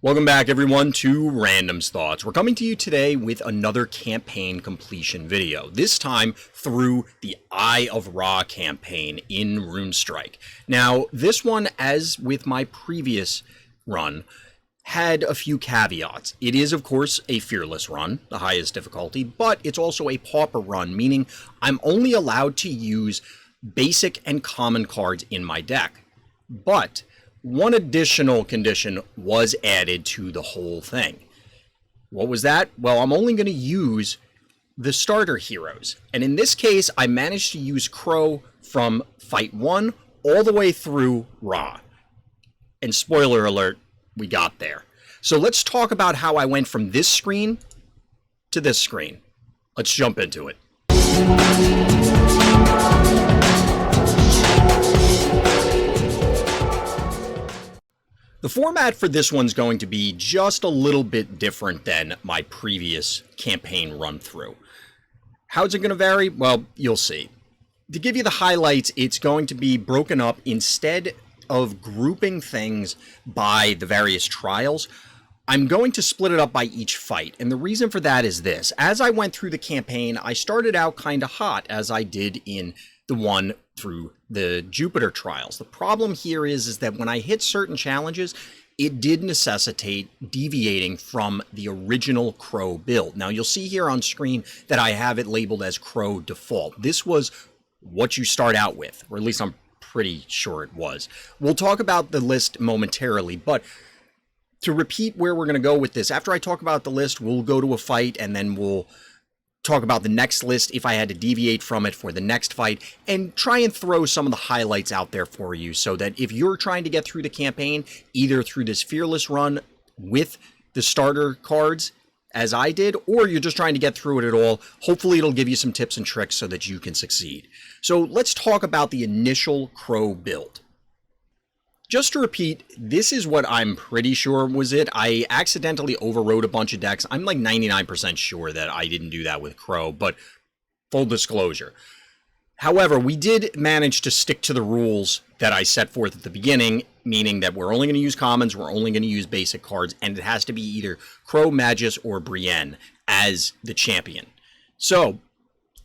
Welcome back, everyone, to Random's Thoughts. We're coming to you today with another campaign completion video, this time through the Eye of Ra campaign in Runestrike. Now, this one, as with my previous run, had a few caveats. It is, of course, a fearless run, the highest difficulty, but it's also a pauper run, meaning I'm only allowed to use basic and common cards in my deck. But one additional condition was added to the whole thing. What was that? Well, I'm only going to use the starter heroes. And in this case, I managed to use Crowe from Fight 1 all the way through Ra. And spoiler alert, we got there. So let's talk about how I went from this screen to this screen. Let's jump into it. The format for this one's going to be just a little bit different than my previous campaign run through. How's it going to vary? Well, you'll see. To give you the highlights, it's going to be broken up instead of grouping things by the various trials. I'm going to split it up by each fight, and the reason for that is this. As I went through the campaign, I started out kind of hot, as I did in the one through the Jupiter trials. The problem here is that when I hit certain challenges, it did necessitate deviating from the original Crowe build. Now, you'll see here on screen that I have it labeled as Crowe default. This was what you start out with, or at least I'm pretty sure it was. We'll talk about the list momentarily, but to repeat where we're going to go with this, after I talk about the list, we'll go to a fight, and then we'll talk about the next list if I had to deviate from it for the next fight, and try and throw some of the highlights out there for you so that if you're trying to get through the campaign, either through this fearless run with the starter cards, as I did, or you're just trying to get through it at all, hopefully it'll give you some tips and tricks so that you can succeed. So let's talk about the initial Crowe build. Just to repeat, this is what I'm pretty sure was it. I accidentally overrode a bunch of decks. I'm like 99% sure that I didn't do that with Crowe, but full disclosure. However, we did manage to stick to the rules that I set forth at the beginning, meaning that we're only going to use commons, we're only going to use basic cards, and it has to be either Crowe, Magus, or Brienne as the champion. So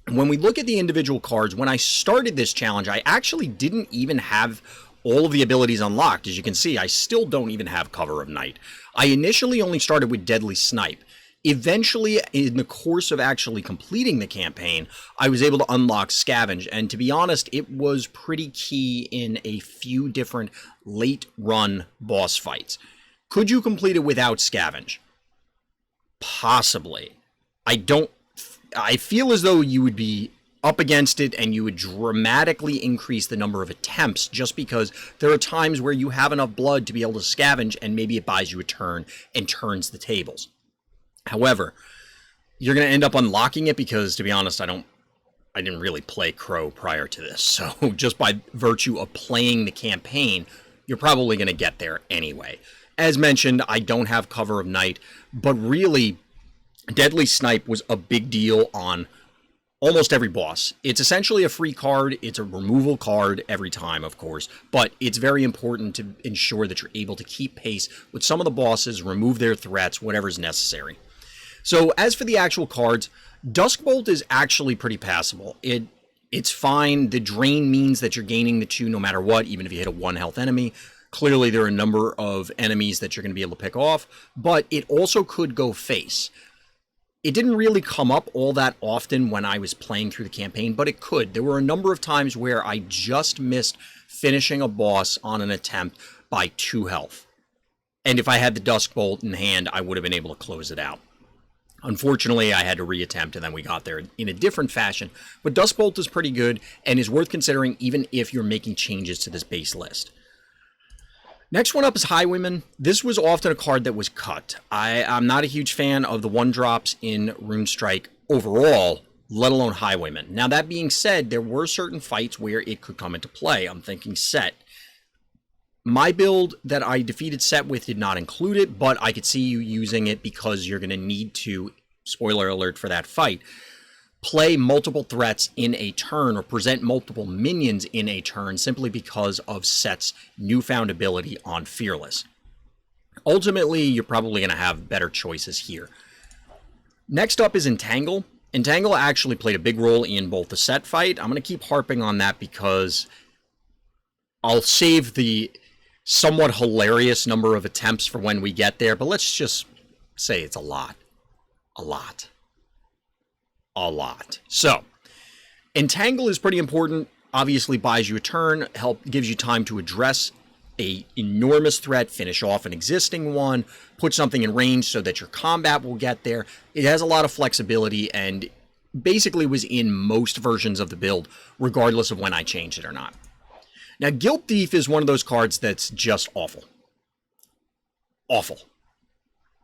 when we look at the individual cards, when I started this challenge, I actually didn't even have all of the abilities unlocked. As you can see, I still don't even have Cover of Night. I initially only started with Deadly Snipe. Eventually, in the course of actually completing the campaign, I was able to unlock Scavenge, and to be honest, it was pretty key in a few different late-run boss fights. Could you complete it without Scavenge? Possibly. I feel as though you would be up against it and you would dramatically increase the number of attempts, just because there are times where you have enough blood to be able to scavenge and maybe it buys you a turn and turns the tables. However, you're going to end up unlocking it because, to be honest, I didn't really play Crowe prior to this. So just by virtue of playing the campaign, you're probably going to get there anyway. As mentioned, I don't have Cover of Night, but really Deadly Snipe was a big deal on almost every boss. It's essentially a free card. It's a removal card every time, of course, but it's very important to ensure that you're able to keep pace with some of the bosses, remove their threats, whatever's necessary. So as for the actual cards, Duskbolt is actually pretty passable. It's fine. The drain means that you're gaining the 2 no matter what, even if you hit a 1 health enemy. Clearly, there are a number of enemies that you're going to be able to pick off, but it also could go face. It didn't really come up all that often when I was playing through the campaign, but it could. There were a number of times where I just missed finishing a boss on an attempt by 2 health. And if I had the Duskbolt in hand, I would have been able to close it out. Unfortunately, I had to reattempt, and then we got there in a different fashion. But Duskbolt is pretty good and is worth considering even if you're making changes to this base list. Next one up is Highwayman. This was often a card that was cut. I'm not a huge fan of the 1-drops in Runestrike overall, let alone Highwayman. Now, that being said, there were certain fights where it could come into play. I'm thinking Set. My build that I defeated Set with did not include it, but I could see you using it because you're going to need to, spoiler alert for that fight, play multiple threats in a turn or present multiple minions in a turn simply because of Set's newfound ability on Fearless. Ultimately, you're probably going to have better choices here. Next up is Entangle. Entangle actually played a big role in both the set fight. I'm going to keep harping on that because I'll save the somewhat hilarious number of attempts for when we get there, but let's just say it's a lot. A lot. A lot. So, Entangle is pretty important. Obviously buys you a turn, gives you time to address a enormous threat, finish off an existing one, put something in range so that your combat will get there. It has a lot of flexibility and basically was in most versions of the build, regardless of when I changed it or not. Now, Guilt Thief is one of those cards that's just awful. Awful.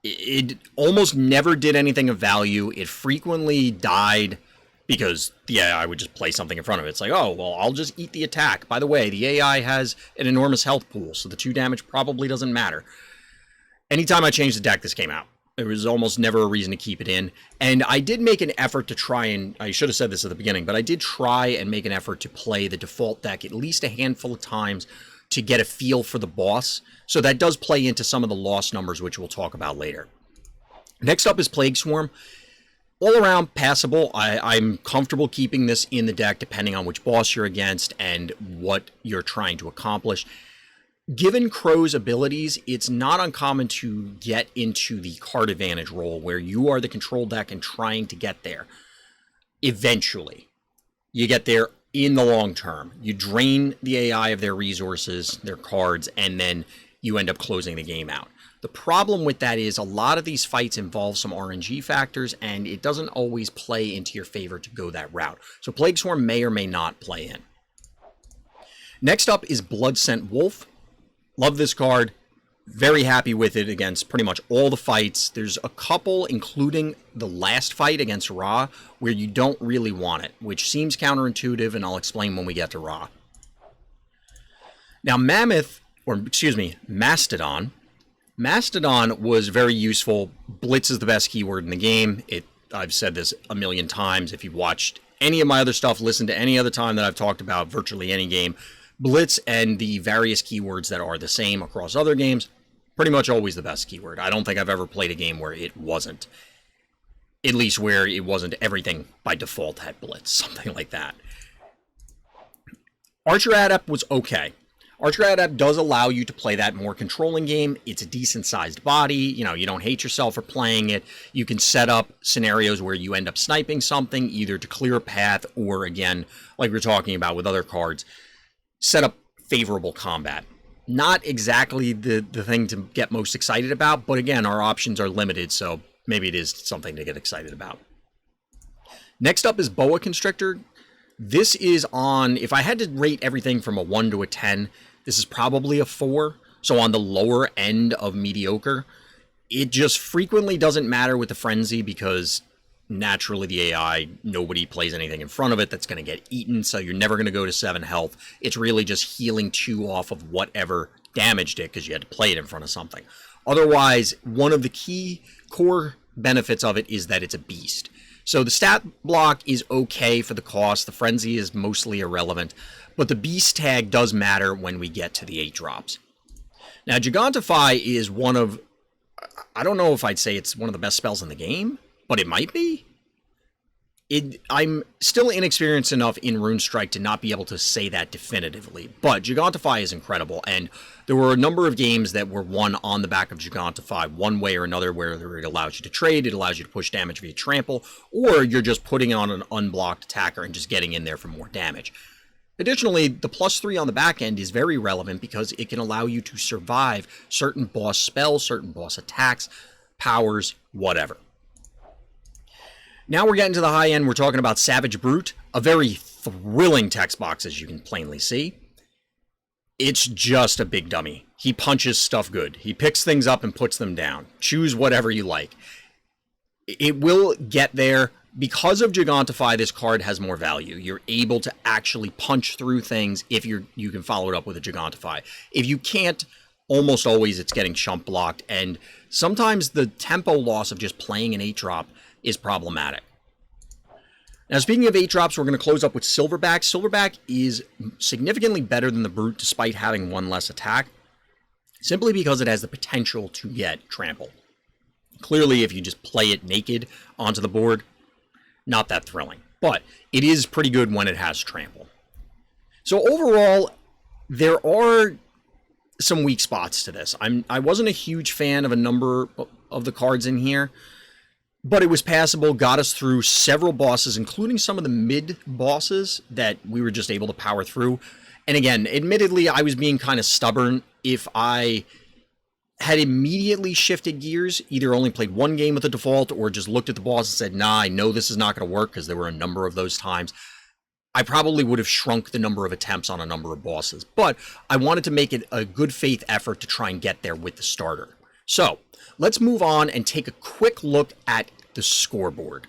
It almost never did anything of value. It frequently died because the AI would just play something in front of it. It's like, oh, well, I'll just eat the attack. By the way, the AI has an enormous health pool, so the 2 damage probably doesn't matter. Anytime I changed the deck, this came out. There was almost never a reason to keep it in. And I did make an effort to try and, I should have said this at the beginning, but I did try and make an effort to play the default deck at least a handful of times to get a feel for the boss. So that does play into some of the loss numbers, which we'll talk about later. Next up is Plague Swarm. All around passable. I'm comfortable keeping this in the deck depending on which boss you're against and what you're trying to accomplish. Given Crowe's abilities, it's not uncommon to get into the card advantage role where you are the control deck and trying to get there. Eventually, you get there in the long term. You drain the AI of their resources, their cards, and then you end up closing the game out. The problem with that is a lot of these fights involve some RNG factors, and it doesn't always play into your favor to go that route. So Plague Swarm may or may not play in. Next up is Bloodscent Wolf. Love this card. Very happy with it against pretty much all the fights. There's a couple, including the last fight against Ra, where you don't really want it, which seems counterintuitive, and I'll explain when we get to Ra. Now, Mastodon. Mastodon was very useful. Blitz is the best keyword in the game. I've said this a million times. If you've watched any of my other stuff, listened to any other time that I've talked about virtually any game, Blitz and the various keywords that are the same across other games, pretty much always the best keyword. I don't think I've ever played a game where it wasn't. At least where it wasn't everything by default had Blitz, something like that. Archer Adept was okay. Archer Adept does allow you to play that more controlling game. It's a decent-sized body. You know, you don't hate yourself for playing it. You can set up scenarios where you end up sniping something, either to clear a path or, again, like we're talking about with other cards, set up favorable combat. Not exactly the thing to get most excited about, but again, our options are limited, so maybe it is something to get excited about. Next up is Boa Constrictor. This is on, if I had to rate everything from a 1 to a 10, this is probably a 4, so on the lower end of mediocre. It just frequently doesn't matter with the Frenzy because naturally the AI, nobody plays anything in front of it that's going to get eaten, so you're never going to go to 7 health. It's really just healing 2 off of whatever damaged it because you had to play it in front of something. Otherwise, one of the key core benefits of it is that it's a beast. So the stat block is okay for the cost. The Frenzy is mostly irrelevant, but the beast tag does matter when we get to the 8 drops. Now, Gigantify is one of, I don't know if I'd say it's one of the best spells in the game, but it might be. I'm still inexperienced enough in Runestrike to not be able to say that definitively, but Gigantify is incredible, and there were a number of games that were won on the back of Gigantify one way or another, where it allows you to trade, it allows you to push damage via trample, or you're just putting on an unblocked attacker and just getting in there for more damage. Additionally, the +3 on the back end is very relevant because it can allow you to survive certain boss spells, certain boss attacks, powers, whatever. Now we're getting to the high end. We're talking about Savage Brute, a very thrilling text box, as you can plainly see. It's just a big dummy. He punches stuff good. He picks things up and puts them down. Choose whatever you like. It will get there. Because of Gigantify, this card has more value. You're able to actually punch through things if you can follow it up with a Gigantify. If you can't, almost always it's getting chump blocked, and sometimes the tempo loss of just playing an 8-drop is problematic. Now, speaking of 8-drops, we're going to close up with Silverback. Silverback is significantly better than the Brute despite having 1 less attack. simply because it has the potential to get trample. Clearly, if you just play it naked onto the board, not that thrilling. But it is pretty good when it has trample. So overall, there are some weak spots to this. I wasn't a huge fan of a number of the cards in here, but it was passable, got us through several bosses, including some of the mid bosses that we were just able to power through. And again, admittedly, I was being kind of stubborn. If I had immediately shifted gears, either only played one game with the default or just looked at the boss and said, nah, I know this is not going to work, because there were a number of those times, I probably would have shrunk the number of attempts on a number of bosses. But I wanted to make it a good faith effort to try and get there with the starter. So let's move on and take a quick look at the scoreboard.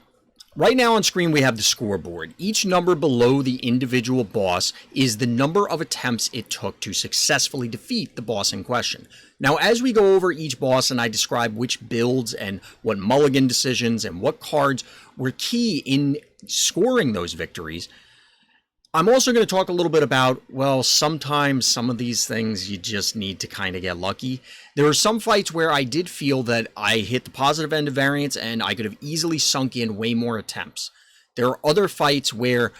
Right now on screen we have the scoreboard. Each number below the individual boss is the number of attempts it took to successfully defeat the boss in question. Now as we go over each boss and I describe which builds and what mulligan decisions and what cards were key in scoring those victories, I'm also going to talk a little bit about, well, sometimes some of these things you just need to kind of get lucky. There were some fights where I did feel that I hit the positive end of variance and I could have easily sunk in way more attempts. There are other fights where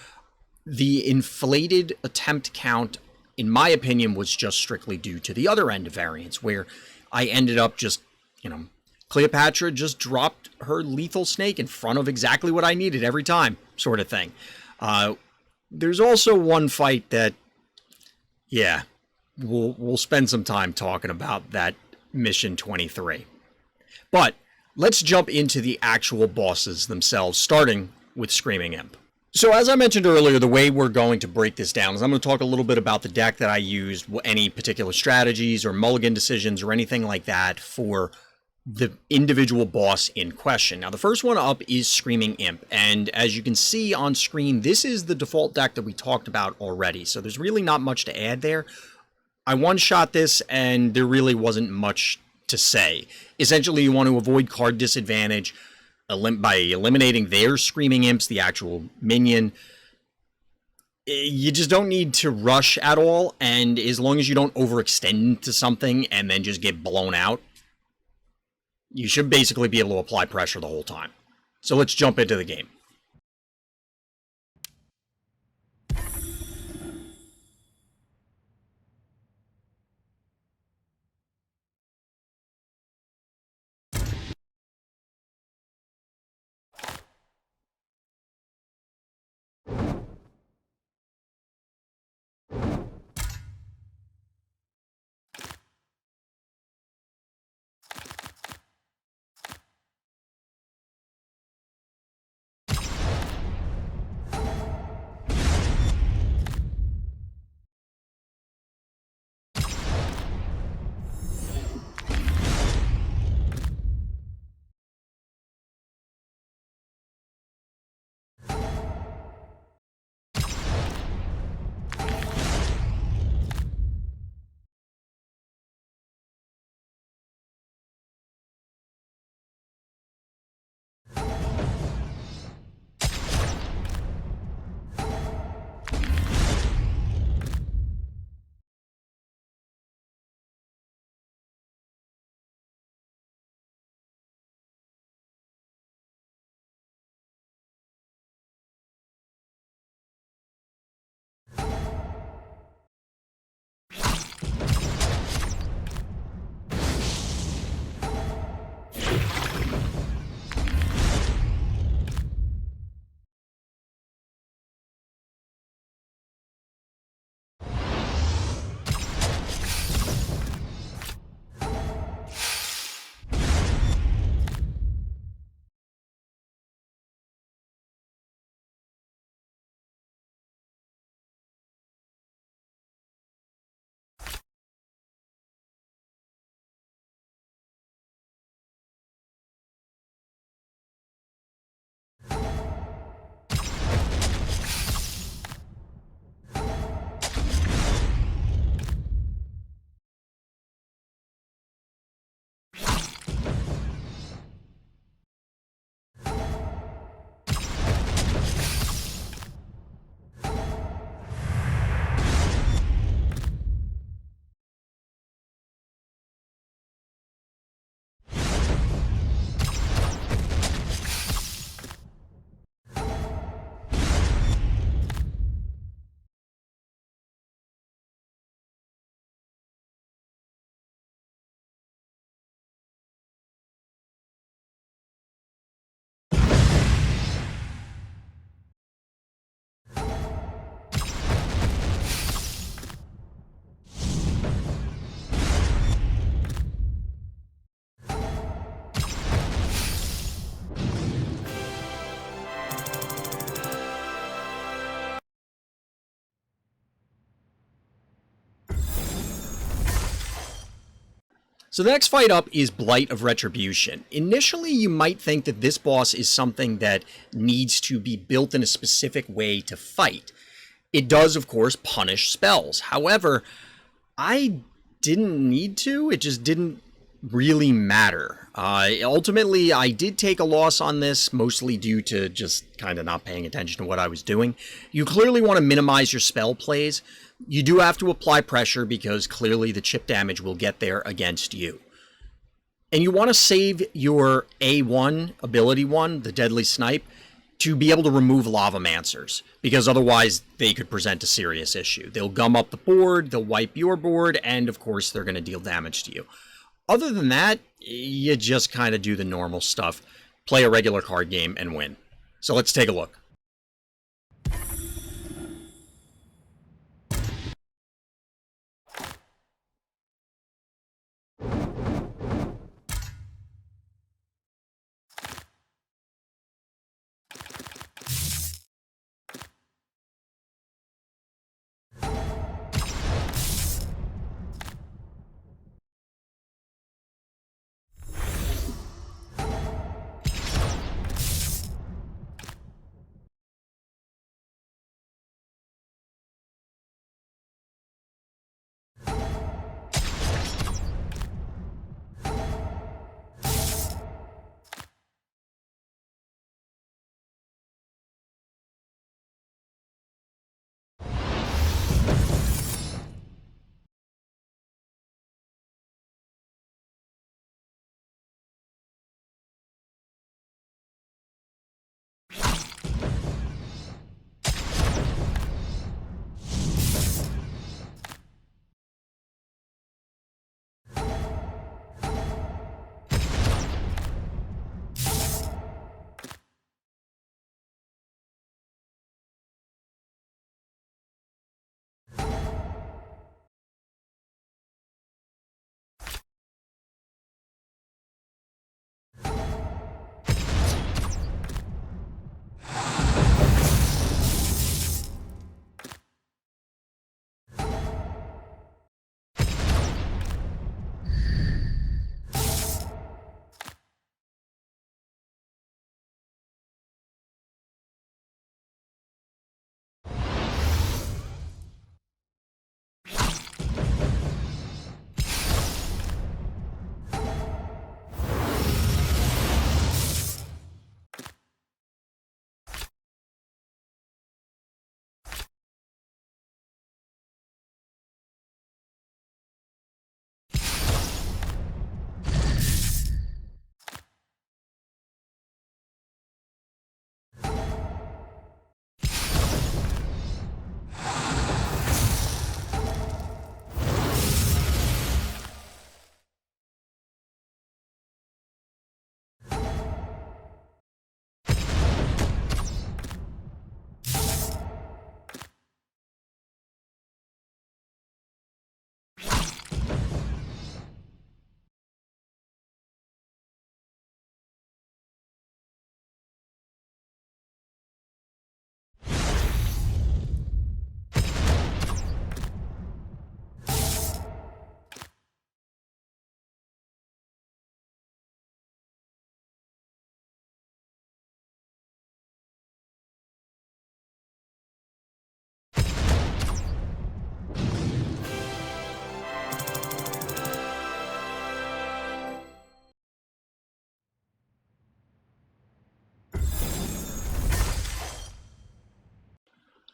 the inflated attempt count, in my opinion, was just strictly due to the other end of variance, where I ended up just, Cleopatra just dropped her lethal snake in front of exactly what I needed every time, sort of thing. There's also one fight that, yeah, we'll spend some time talking about that mission 23. But let's jump into the actual bosses themselves, starting with Screaming Imp. So as I mentioned earlier, the way we're going to break this down is I'm going to talk a little bit about the deck that I used, any particular strategies or mulligan decisions or anything like that for the individual boss in question. Now, the first one up is Screaming Imp, and as you can see on screen, this is the default deck that we talked about already, so there's really not much to add there. I one-shot this, and there really wasn't much to say. Essentially, you want to avoid card disadvantage by eliminating their Screaming Imps, the actual minion. You just don't need to rush at all, and as long as you don't overextend into something and then just get blown out, you should basically be able to apply pressure the whole time. So let's jump into the game. So the next fight up is Blight of Retribution. Initially, you might think that this boss is something that needs to be built in a specific way to fight. It does, of course, punish spells. However, I didn't need to. It just didn't really matter. Ultimately, I did take a loss on this, mostly due to just kind of not paying attention to what I was doing. You clearly want to minimize your spell plays. You do have to apply pressure because clearly the chip damage will get there against you. And you want to save your A1, ability 1, the Deadly Snipe, to be able to remove Lavamancers, because otherwise they could present a serious issue. They'll gum up the board, they'll wipe your board, and of course they're going to deal damage to you. Other than that, you just kind of do the normal stuff, play a regular card game, and win. So let's take a look.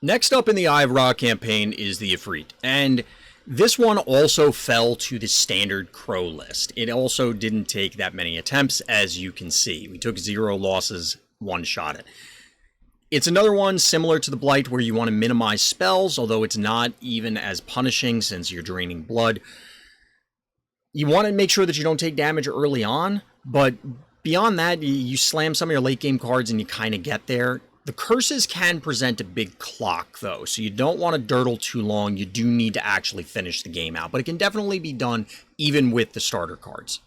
Next up in the Eye of Ra campaign is the Ifrit, and this one also fell to the standard Crowe list. It also didn't take that many attempts, as you can see. We took 0 losses, 1 shot it. It's another one similar to the Blight where you want to minimize spells, although it's not even as punishing since you're draining blood. You want to make sure that you don't take damage early on, but beyond that, you slam some of your late game cards and you kind of get there. The curses can present a big clock, though, so you don't want to durdle too long. You do need to actually finish the game out, but it can definitely be done even with the starter cards.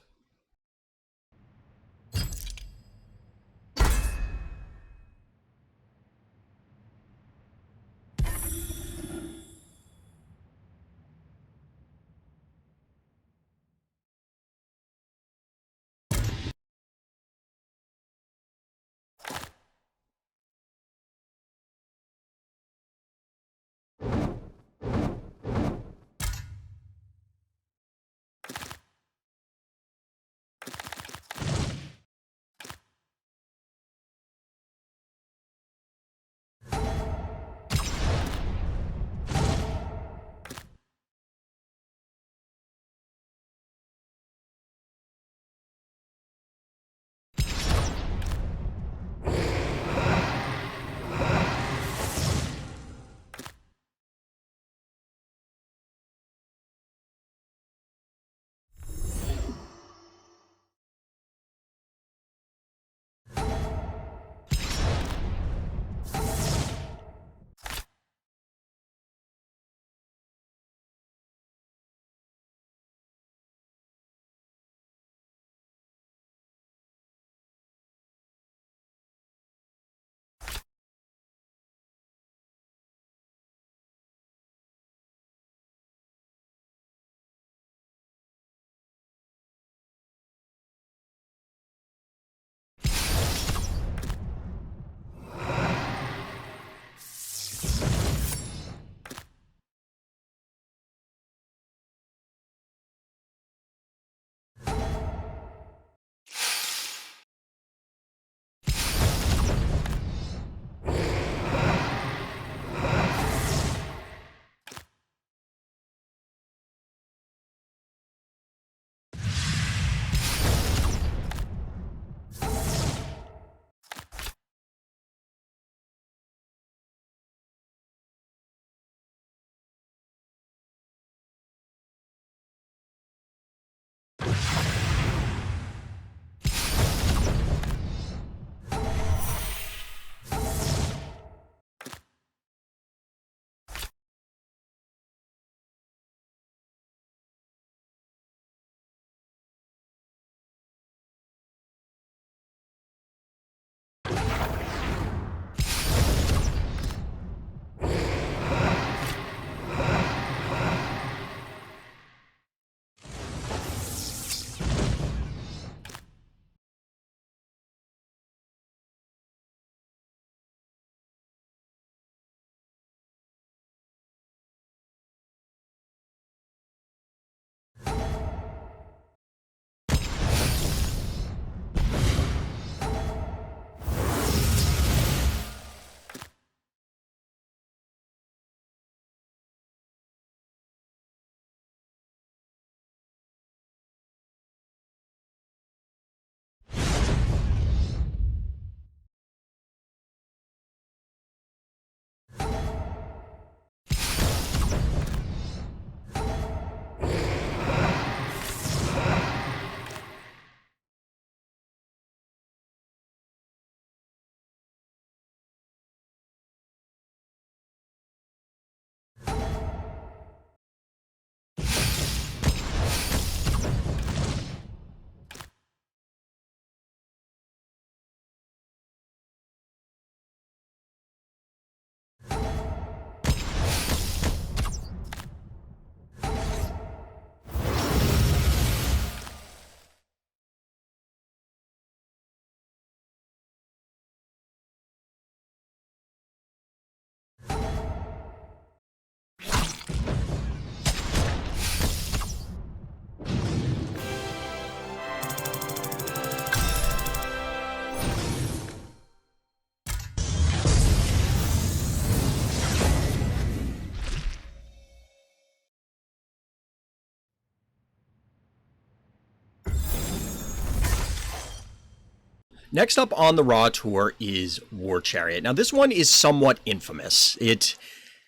Next up on the Ra tour is War Chariot. Now, this one is somewhat infamous. It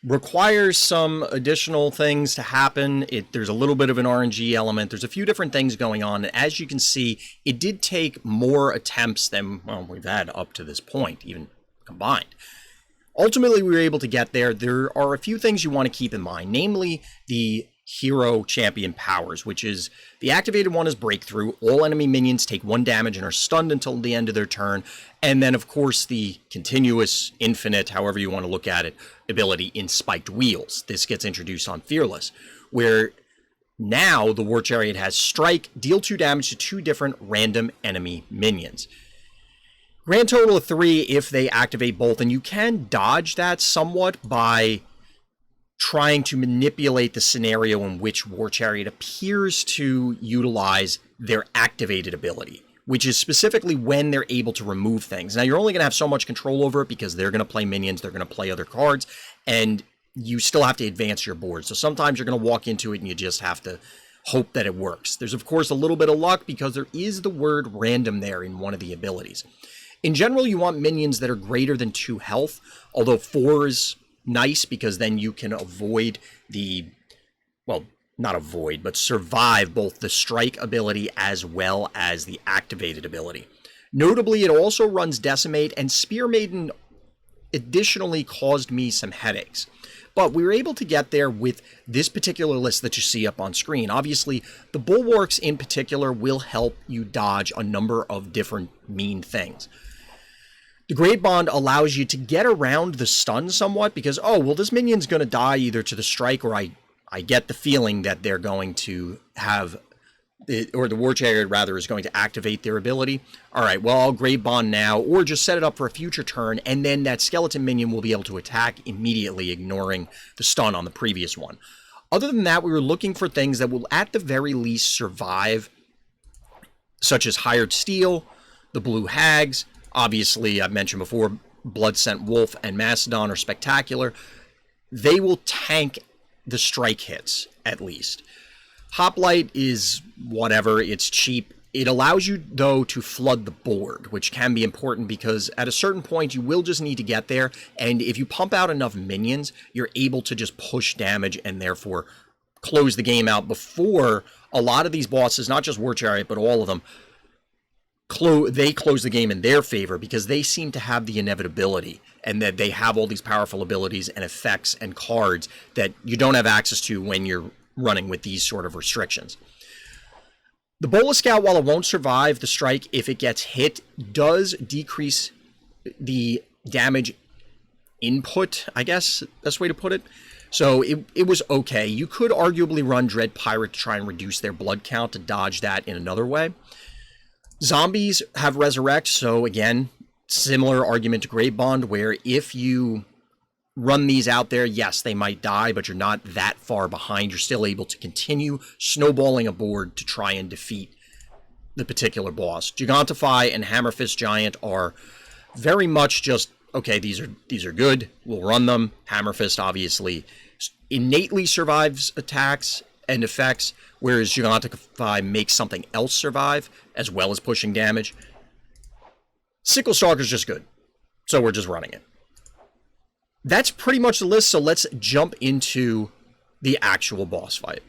requires some additional things to happen. There's a little bit of an RNG element. There's a few different things going on. And as you can see, it did take more attempts than, well, we've had up to this point, even combined. Ultimately, we were able to get there. There are a few things you want to keep in mind, namely the hero champion powers, which is the activated one is Breakthrough. All enemy minions take 1 damage and are stunned until the end of their turn. And then, of course, the continuous, infinite, however you want to look at it, ability in Spiked Wheels. This gets introduced on Fearless, where now the War Chariot has Strike, deal 2 damage to 2 different random enemy minions. Grand total of 3 if they activate both, and you can dodge that somewhat by trying to manipulate the scenario in which War Chariot appears to utilize their activated ability, which is specifically when they're able to remove things. Now, you're only going to have so much control over it because they're going to play minions, they're going to play other cards, and you still have to advance your board. So sometimes you're going to walk into it and you just have to hope that it works. There's, of course, a little bit of luck because there is the word random there in one of the abilities. In general, you want minions that are greater than 2 health, although 4 is nice because then you can avoid the, well, not avoid, but survive both the strike ability as well as the activated ability. Notably, it also runs Decimate, and Spear Maiden additionally caused me some headaches. But we were able to get there with this particular list that you see up on screen. Obviously, the Bulwarks in particular will help you dodge a number of different mean things. The Great Bond allows you to get around the stun somewhat because, oh, well, this minion's going to die either to the strike or I get the feeling that they're going to have, or the War Chariot, rather, is going to activate their ability. All right, well, I'll Great Bond now, or just set it up for a future turn, and then that skeleton minion will be able to attack immediately, ignoring the stun on the previous one. Other than that, we were looking for things that will, at the very least, survive, such as Hired Steel, the Blue Hags. Obviously, I've mentioned before, Blood Scent Wolf and Mastodon are spectacular. They will tank the strike hits, at least. Hoplite is whatever, it's cheap. It allows you, though, to flood the board, which can be important because at a certain point, you will just need to get there, and if you pump out enough minions, you're able to just push damage and therefore close the game out before a lot of these bosses, not just War Chariot, but all of them, they close the game in their favor because they seem to have the inevitability and that they have all these powerful abilities and effects and cards that you don't have access to when you're running with these sort of restrictions. The Bola Scout, while it won't survive the strike if it gets hit, does decrease the damage input, I guess, best way to put it. So it was okay. You could arguably run Dread Pirate to try and reduce their blood count to dodge that in another way. Zombies have Resurrect, so again, similar argument to Great Bond, where if you run these out there, yes, they might die, but you're not that far behind. You're still able to continue snowballing a board to try and defeat the particular boss. Gigantify and Hammerfist Giant are very much just, okay, these are good, we'll run them. Hammerfist obviously innately survives attacks and effects, whereas Gigantify makes something else survive, as well as pushing damage. Sickle Stalker's just good, so we're just running it. That's pretty much the list, so let's jump into the actual boss fight.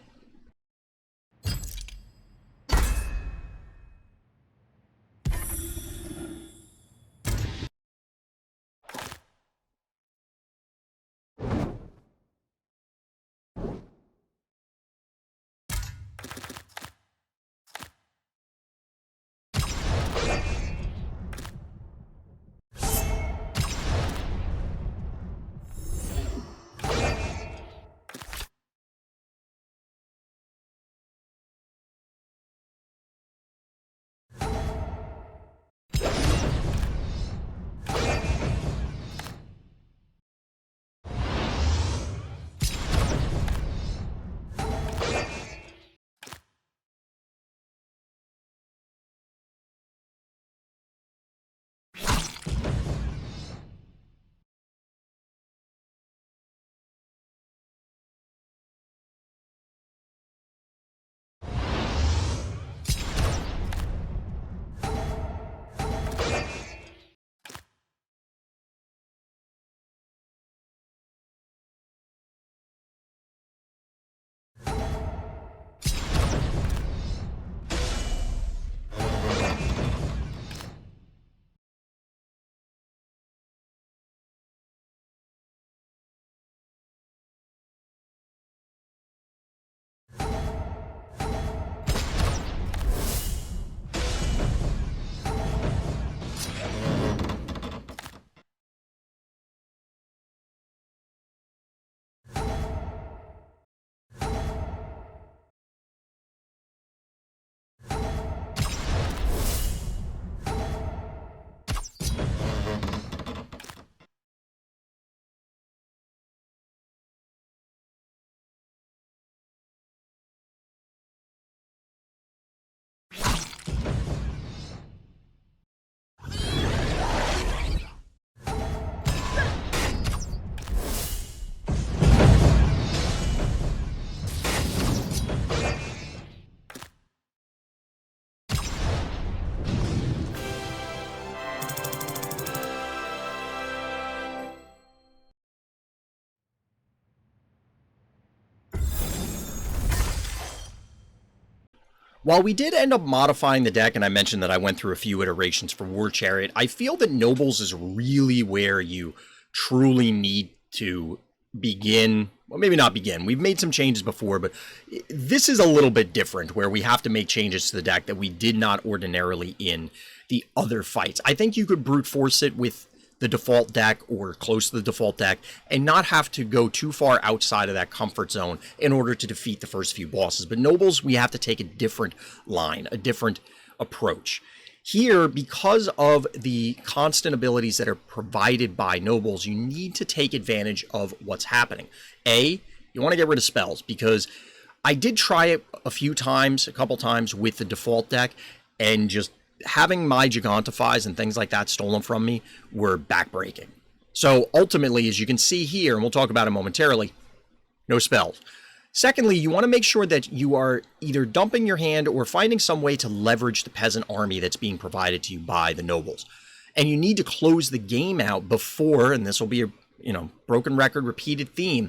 While we did end up modifying the deck, and I mentioned that I went through a few iterations for War Chariot, I feel that Nobles is really where you truly need to begin. Well, maybe not begin. We've made some changes before, but this is a little bit different where we have to make changes to the deck that we did not ordinarily in the other fights. I think you could brute force it with the default deck or close to the default deck and not have to go too far outside of that comfort zone in order to defeat the first few bosses. But Nobles, we have to take a different line, a different approach. Here, because of the constant abilities that are provided by Nobles, you need to take advantage of what's happening. You want to get rid of spells, because I did try it a couple times with the default deck, and just having my Gigantifies and things like that stolen from me were backbreaking. So ultimately, as you can see here, and we'll talk about it momentarily, no spells. Secondly, you want to make sure that you are either dumping your hand or finding some way to leverage the peasant army that's being provided to you by the nobles. And you need to close the game out before, and this will be a broken record, repeated theme,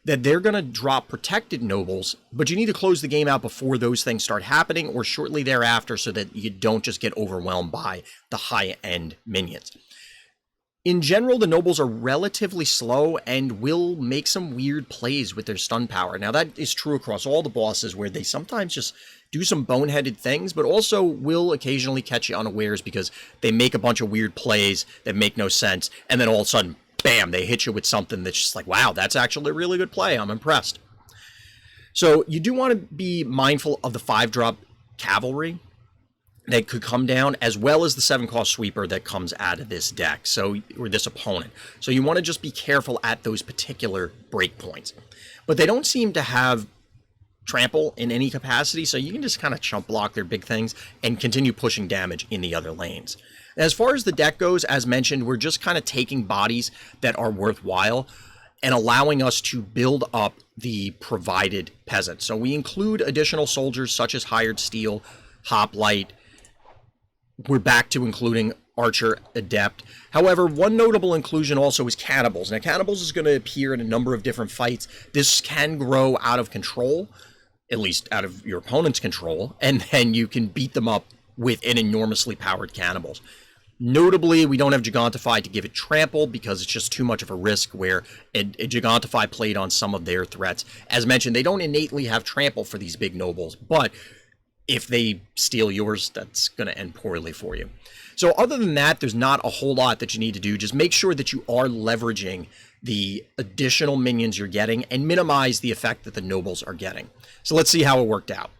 that they're going to drop protected nobles, but you need to close the game out before those things start happening or shortly thereafter so that you don't just get overwhelmed by the high-end minions. In general, the nobles are relatively slow and will make some weird plays with their stun power. Now, that is true across all the bosses, where they sometimes just do some boneheaded things, but also will occasionally catch you unawares because they make a bunch of weird plays that make no sense, and then all of a sudden, bam, they hit you with something that's just like, wow, that's actually a really good play. I'm impressed. So you do want to be mindful of the 5-drop cavalry that could come down, as well as the 7-cost sweeper that comes out of this deck, or this opponent. So you want to just be careful at those particular breakpoints. But they don't seem to have trample in any capacity, so you can just kind of chump block their big things and continue pushing damage in the other lanes. As far as the deck goes, as mentioned, we're just kind of taking bodies that are worthwhile and allowing us to build up the provided peasants. So we include additional soldiers such as Hired Steel, Hoplite. We're back to including Archer, Adept. However, one notable inclusion also is Cannibals. Now, Cannibals is going to appear in a number of different fights. This can grow out of control, at least out of your opponent's control, and then you can beat them up with an enormously powered Cannibals. Notably, we don't have Gigantify to give it trample because it's just too much of a risk, where a Gigantify played on some of their threats. As mentioned, they don't innately have trample for these big nobles, but if they steal yours, that's going to end poorly for you. So other than that, there's not a whole lot that you need to do. Just make sure that you are leveraging the additional minions you're getting and minimize the effect that the nobles are getting. So let's see how it worked out.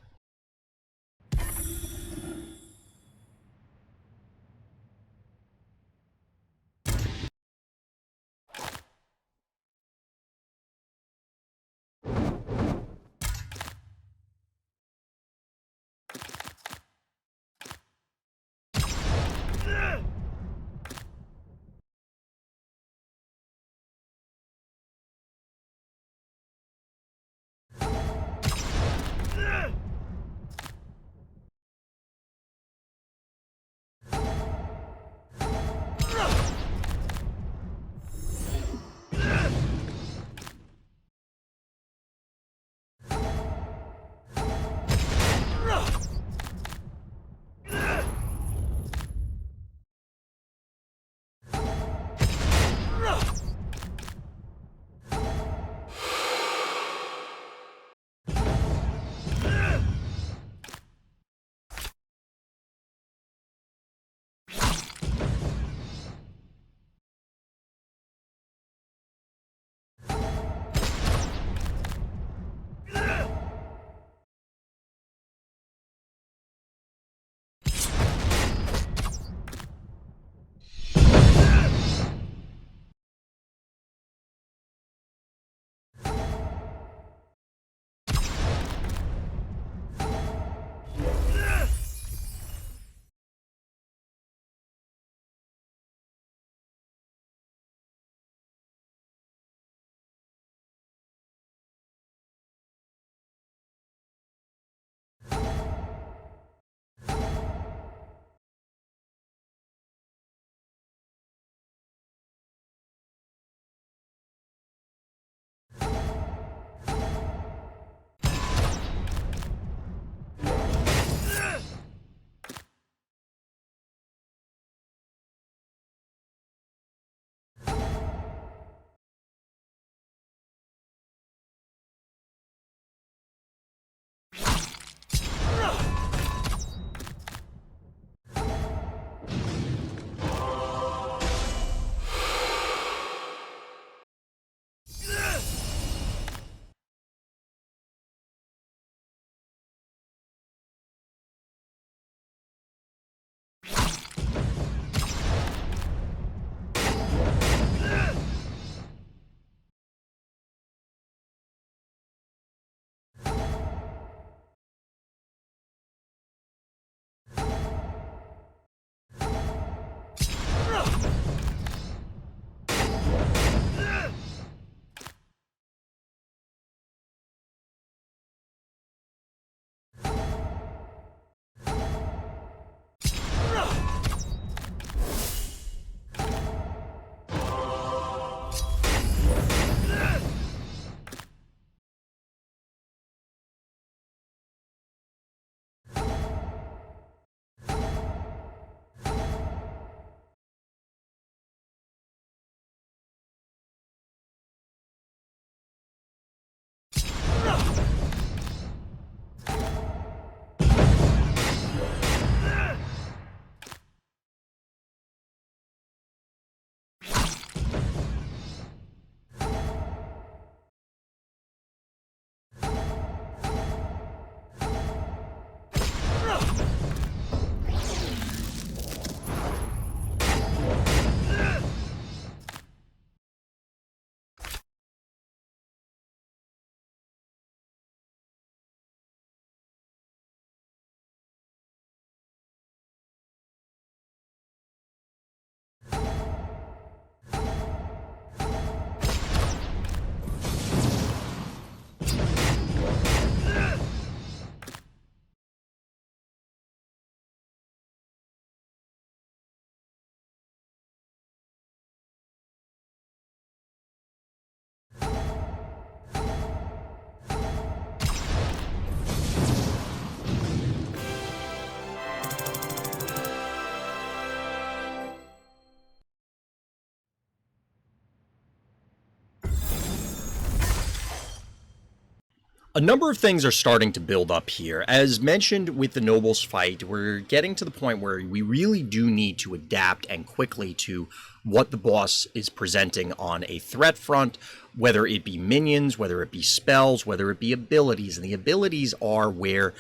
A number of things are starting to build up here. As mentioned with the Nobles fight, we're getting to the point where we really do need to adapt and quickly to what the boss is presenting on a threat front, whether it be minions, whether it be spells, whether it be abilities. And the abilities are where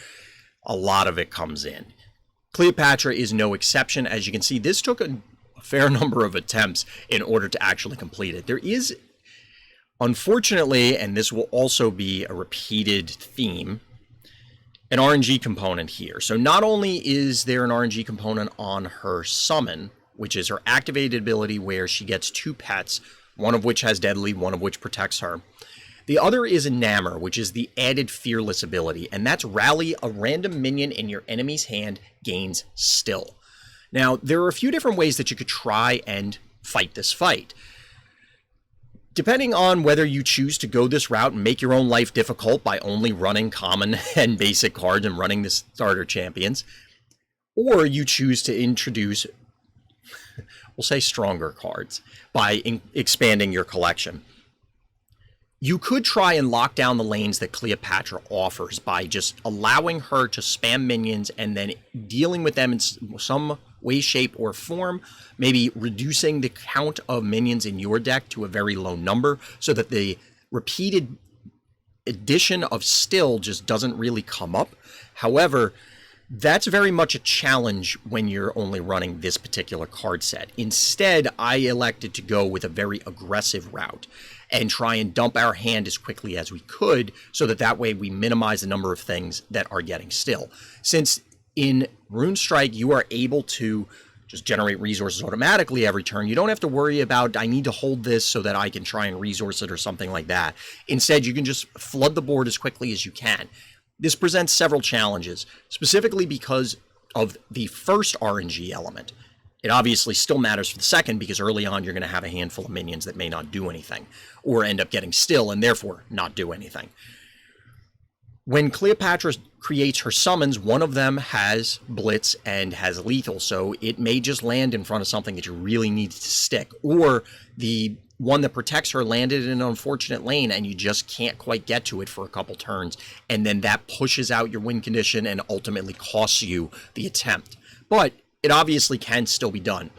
a lot of it comes in. Cleopatra is no exception. As you can see, this took a fair number of attempts in order to actually complete it. There is, unfortunately, and this will also be a repeated theme, an RNG component here. So not only is there an RNG component on her summon, which is her activated ability where she gets 2 pets, one of which has deadly, one of which protects her. The other is Enamor, which is the added fearless ability, and that's rally a random minion in your enemy's hand gains still. Now, there are a few different ways that you could try and fight this fight. Depending on whether you choose to go this route and make your own life difficult by only running common and basic cards and running the starter champions, or you choose to introduce, we'll say, stronger cards by expanding your collection. You could try and lock down the lanes that Cleopatra offers by just allowing her to spam minions and then dealing with them in some way, shape, or form, maybe reducing the count of minions in your deck to a very low number so that the repeated addition of still just doesn't really come up. However, that's very much a challenge when you're only running this particular card set. Instead, I elected to go with a very aggressive route and try and dump our hand as quickly as we could so that way we minimize the number of things that are getting still. Since in Runestrike, you are able to just generate resources automatically every turn. You don't have to worry about, I need to hold this so that I can try and resource it or something like that. Instead, you can just flood the board as quickly as you can. This presents several challenges, specifically because of the first RNG element. It obviously still matters for the second because early on you're going to have a handful of minions that may not do anything or end up getting still and therefore not do anything. When Cleopatra creates her summons, one of them has Blitz and has Lethal, so it may just land in front of something that you really need to stick. Or the one that protects her landed in an unfortunate lane and you just can't quite get to it for a couple turns, and then that pushes out your win condition and ultimately costs you the attempt. But it obviously can still be done.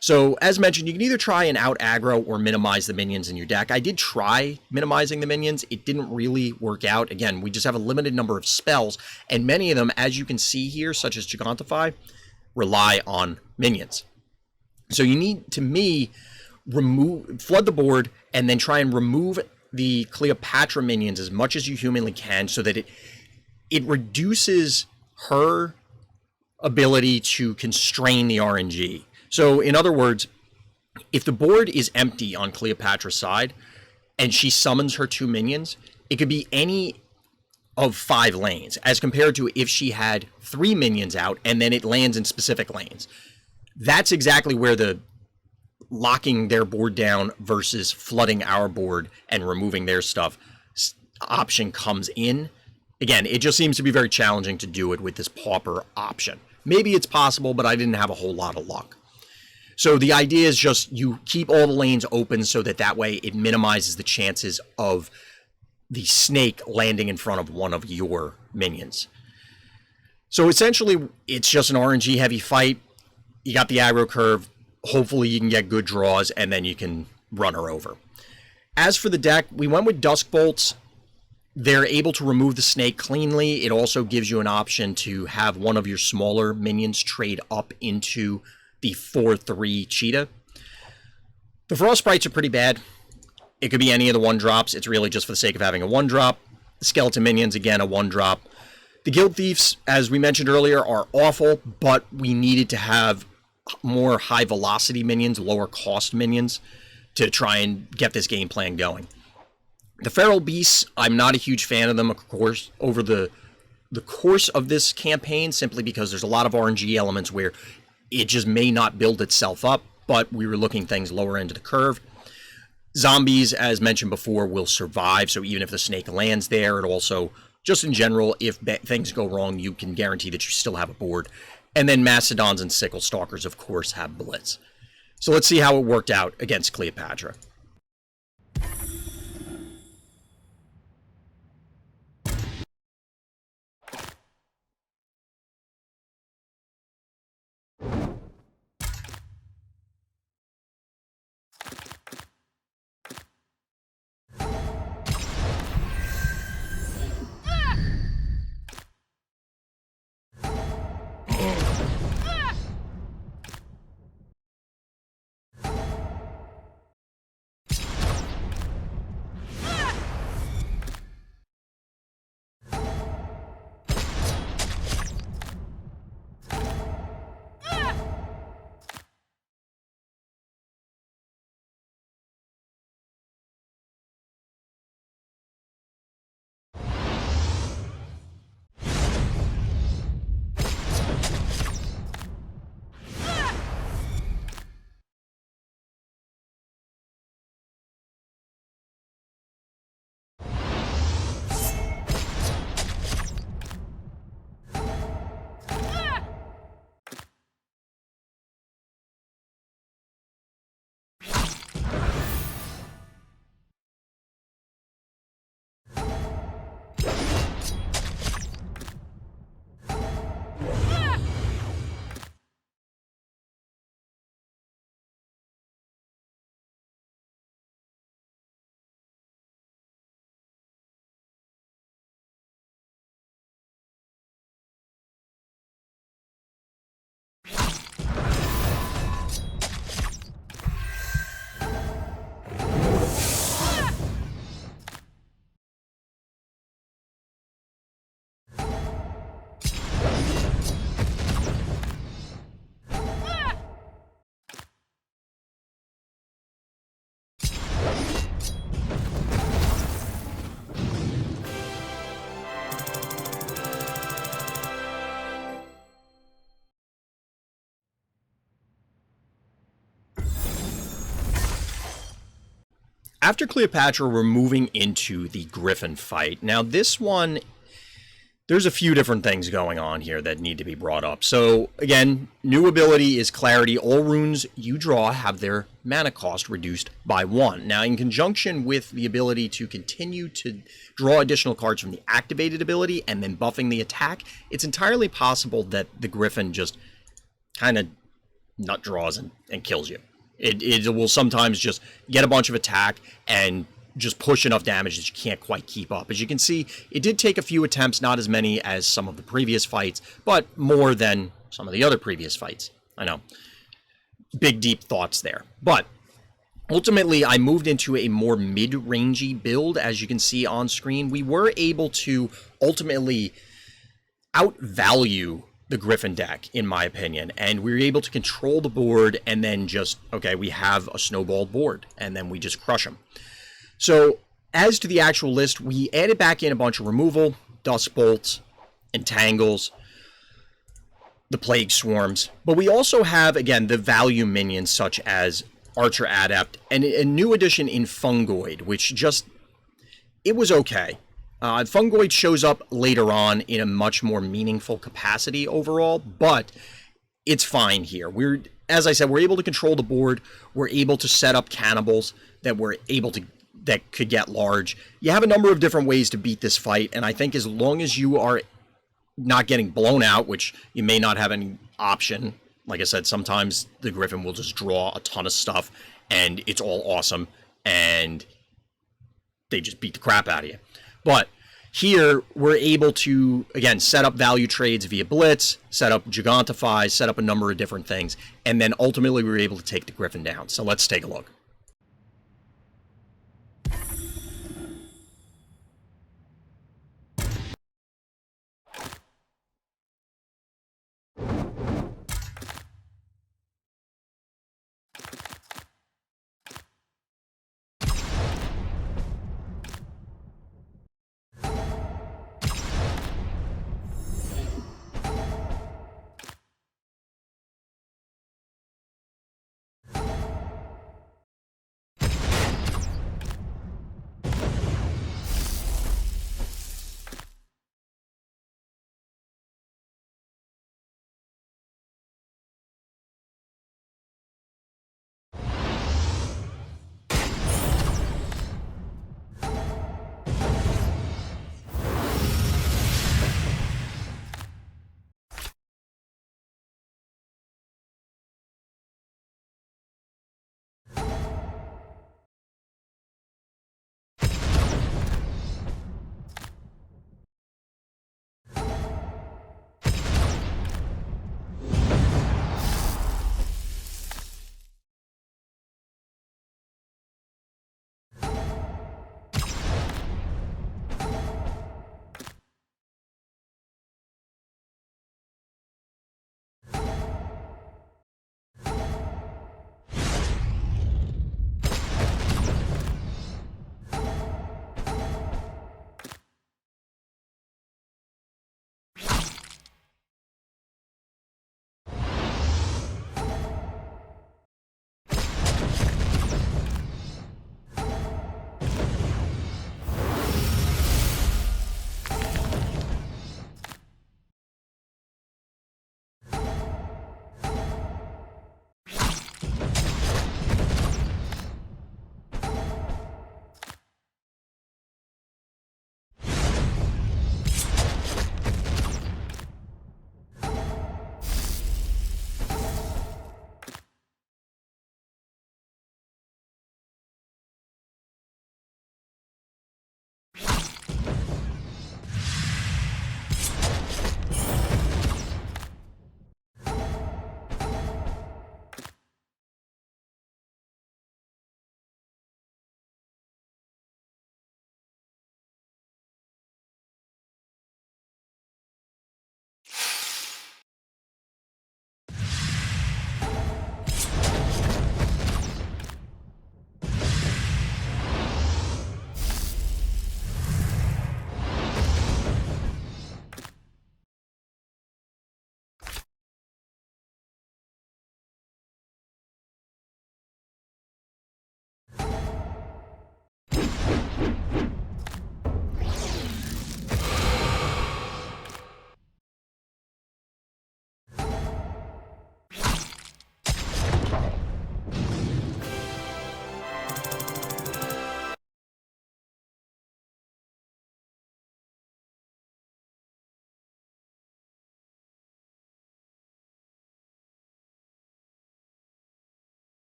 So, as mentioned, you can either try and out-aggro or minimize the minions in your deck. I did try minimizing the minions. It didn't really work out. Again, we just have a limited number of spells, and many of them, as you can see here, such as Gigantify, rely on minions. So you need, to me, flood the board and then try and remove the Cleopatra minions as much as you humanly can so that it reduces her ability to constrain the RNG. So, in other words, if the board is empty on Cleopatra's side and she summons her 2 minions, it could be any of 5 lanes, as compared to if she had 3 minions out and then it lands in specific lanes. That's exactly where the locking their board down versus flooding our board and removing their stuff option comes in. Again, it just seems to be very challenging to do it with this Pauper option. Maybe it's possible, but I didn't have a whole lot of luck. So the idea is just you keep all the lanes open so that way it minimizes the chances of the snake landing in front of one of your minions. So essentially, it's just an RNG heavy fight. You got the aggro curve. Hopefully you can get good draws, and then you can run her over. As for the deck, we went with Dusk Bolts. They're able to remove the snake cleanly. It also gives you an option to have one of your smaller minions trade up into the 4/3 cheetah. The Frost Sprites are pretty bad. It could be any of the 1-drops. It's really just for the sake of having a 1-drop. The Skeleton Minions, again, a 1-drop. The Guild Thieves, as we mentioned earlier, are awful, but we needed to have more high-velocity minions, lower-cost minions, to try and get this game plan going. The Feral Beasts, I'm not a huge fan of them, of course, over the course of this campaign, simply because there's a lot of RNG elements where it just may not build itself up, but we were looking things lower end of the curve. Zombies, as mentioned before, will survive, so even if the snake lands there, it also, just in general, if things go wrong, you can guarantee that you still have a board. And then Mastodons and Sickle Stalkers, of course, have Blitz. So let's see how it worked out against Cleopatra. after Cleopatra, we're moving into the Griffon fight. Now, this one, there's a few different things going on here that need to be brought up. So, again, new ability is Clarity. All runes you draw have their mana cost reduced by 1. Now, in conjunction with the ability to continue to draw additional cards from the activated ability and then buffing the attack, it's entirely possible that the Griffon just kind of nut draws and kills you. It will sometimes just get a bunch of attack and just push enough damage that you can't quite keep up. As you can see, it did take a few attempts, not as many as some of the previous fights, but more than some of the other previous fights. I know. Big, deep thoughts there. But ultimately, I moved into a more mid-rangey build, as you can see on screen. We were able to ultimately outvalue the Griffon deck, in my opinion, and we were able to control the board and then just, okay, we have a snowballed board, and then we just crush them. So, as to the actual list, we added back in a bunch of removal, Dust Bolts, Entangles, the Plague Swarms, but we also have, again, the value minions such as Archer Adept, and a new addition in Fungoid, which just, it was okay. Fungoid shows up later on in a much more meaningful capacity overall, but it's fine here. As I said, we're able to control the board, we're able to set up cannibals that could get large. You have a number of different ways to beat this fight, and I think as long as you are not getting blown out, which you may not have any option, like I said, sometimes the Griffon will just draw a ton of stuff, and it's all awesome, and they just beat the crap out of you. But here, we're able to, again, set up value trades via Blitz, set up Gigantify, set up a number of different things, and then ultimately we were able to take the Griffon down. So let's take a look.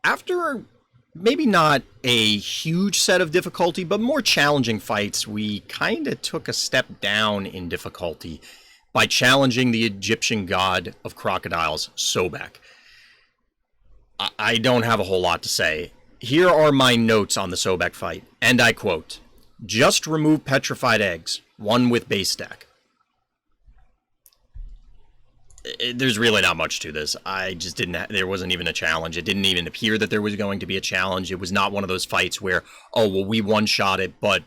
After maybe not a huge set of difficulty, but more challenging fights, we kind of took a step down in difficulty by challenging the Egyptian god of crocodiles, Sobek. I don't have a whole lot to say. Here are my notes on the Sobek fight, and I quote, "Just remove petrified eggs, one with base stack." There's really not much to this. I just didn't, there wasn't even a challenge. It didn't even appear that there was going to be a challenge. It was not one of those fights where, oh, well, we one-shot it, but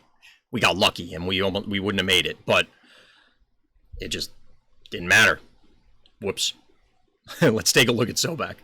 we got lucky and we wouldn't have made it. But it just didn't matter. Whoops. Let's take a look at Sobek.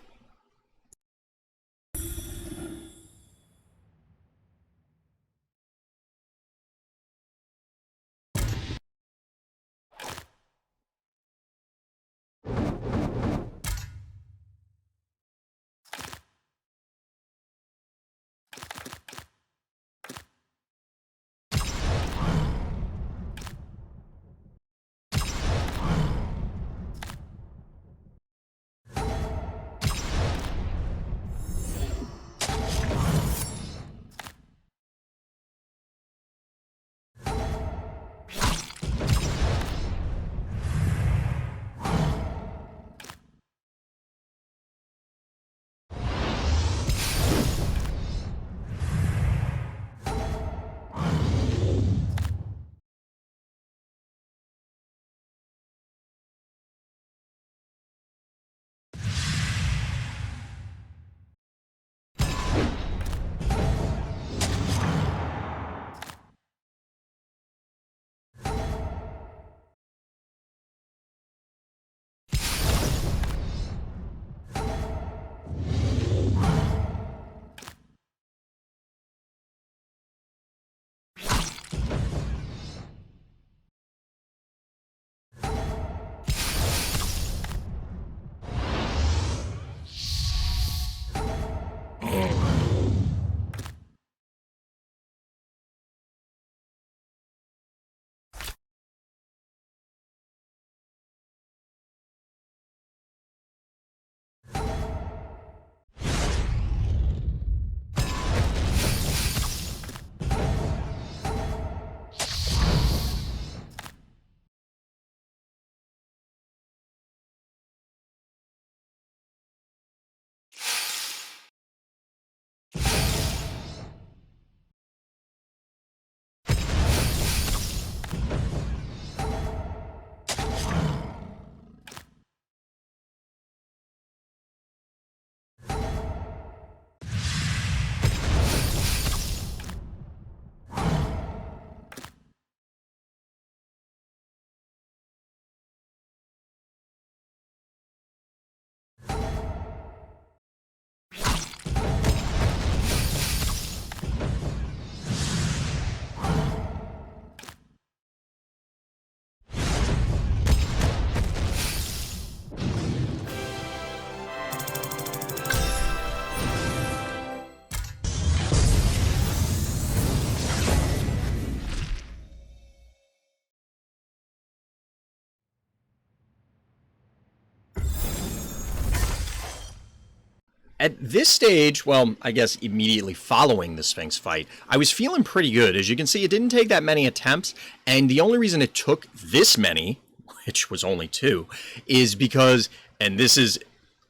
At this stage, well, I guess immediately following the Sphinx fight, I was feeling pretty good. As you can see, it didn't take that many attempts, and the only reason it took this many, which was only 2, is because, and this is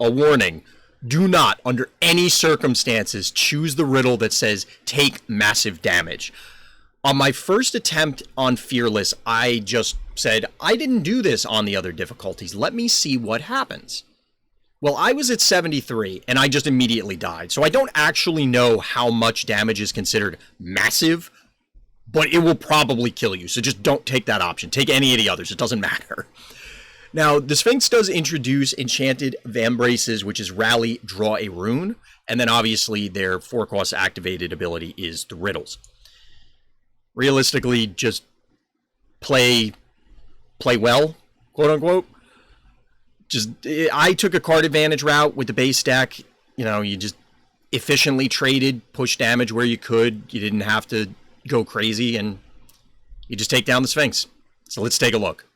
a warning, do not, under any circumstances, choose the riddle that says, take massive damage. On my first attempt on Fearless, I just said, I didn't do this on the other difficulties. Let me see what happens. Well, I was at 73, and I just immediately died. So I don't actually know how much damage is considered massive, but it will probably kill you. So just don't take that option. Take any of the others. It doesn't matter. Now, the Sphinx does introduce Enchanted Vambraces, which is Rally, Draw a Rune. And then obviously their 4-cost activated ability is the Riddles. Realistically, just play well, quote unquote. Just, I took a card advantage route with the base stack. You know, you just efficiently traded, push damage where you could. You didn't have to go crazy, and you just take down the Sphinx. So let's take a look.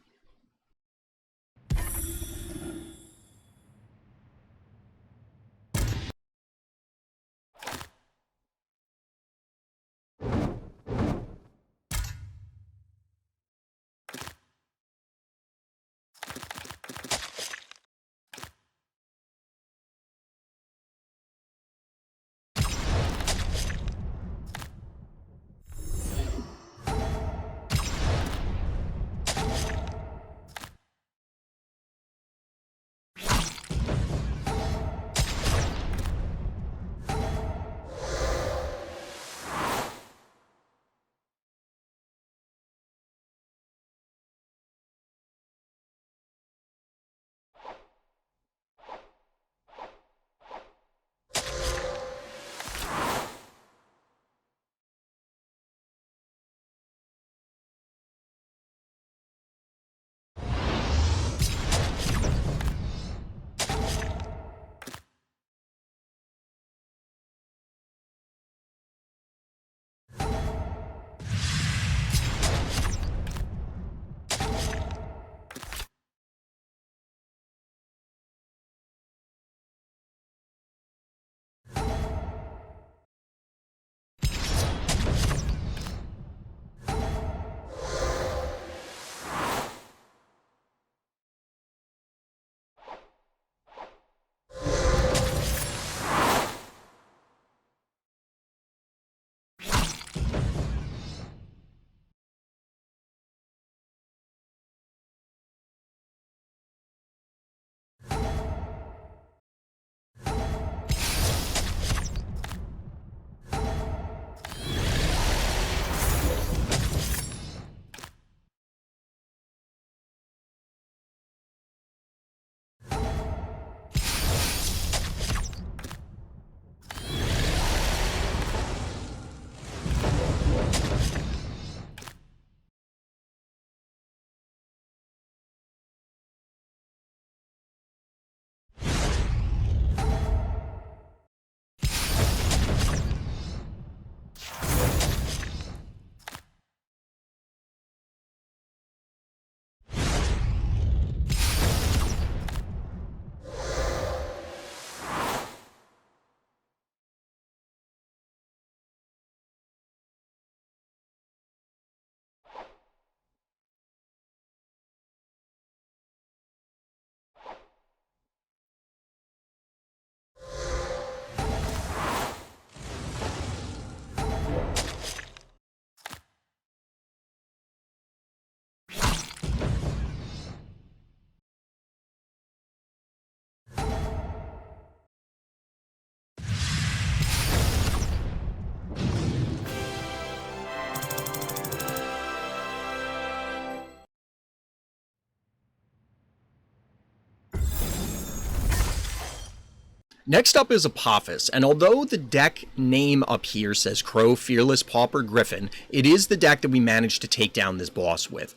Next up is Apophis, and although the deck name up here says Crowe, Fearless, Pauper, Griffon, it is the deck that we managed to take down this boss with.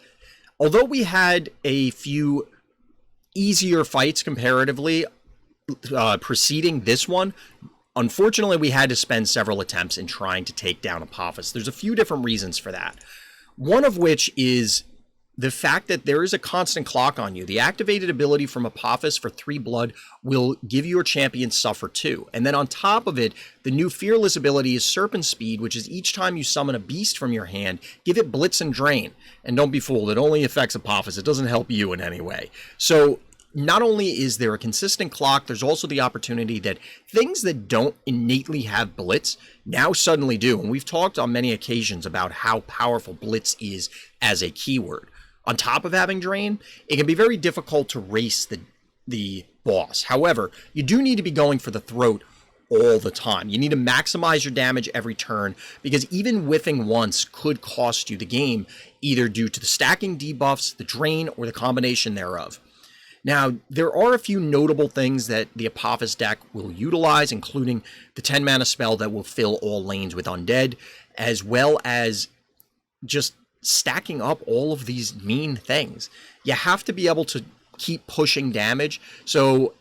Although we had a few easier fights comparatively preceding this one, unfortunately we had to spend several attempts in trying to take down Apophis. There's a few different reasons for that. One of which is the fact that there is a constant clock on you. The activated ability from Apophis for 3 blood will give your champion suffer 2. And then on top of it, the new Fearless ability is Serpent Speed, which is each time you summon a beast from your hand, give it Blitz and Drain. And don't be fooled, it only affects Apophis. It doesn't help you in any way. So not only is there a consistent clock, there's also the opportunity that things that don't innately have Blitz now suddenly do. And we've talked on many occasions about how powerful Blitz is as a keyword. On top of having Drain, it can be very difficult to race the boss. However, you do need to be going for the throat all the time. You need to maximize your damage every turn, because even whiffing once could cost you the game, either due to the stacking debuffs, the Drain, or the combination thereof. Now, there are a few notable things that the Apophis deck will utilize, including the 10 mana spell that will fill all lanes with undead, as well as just stacking up all of these mean things. You have to be able to keep pushing damage. So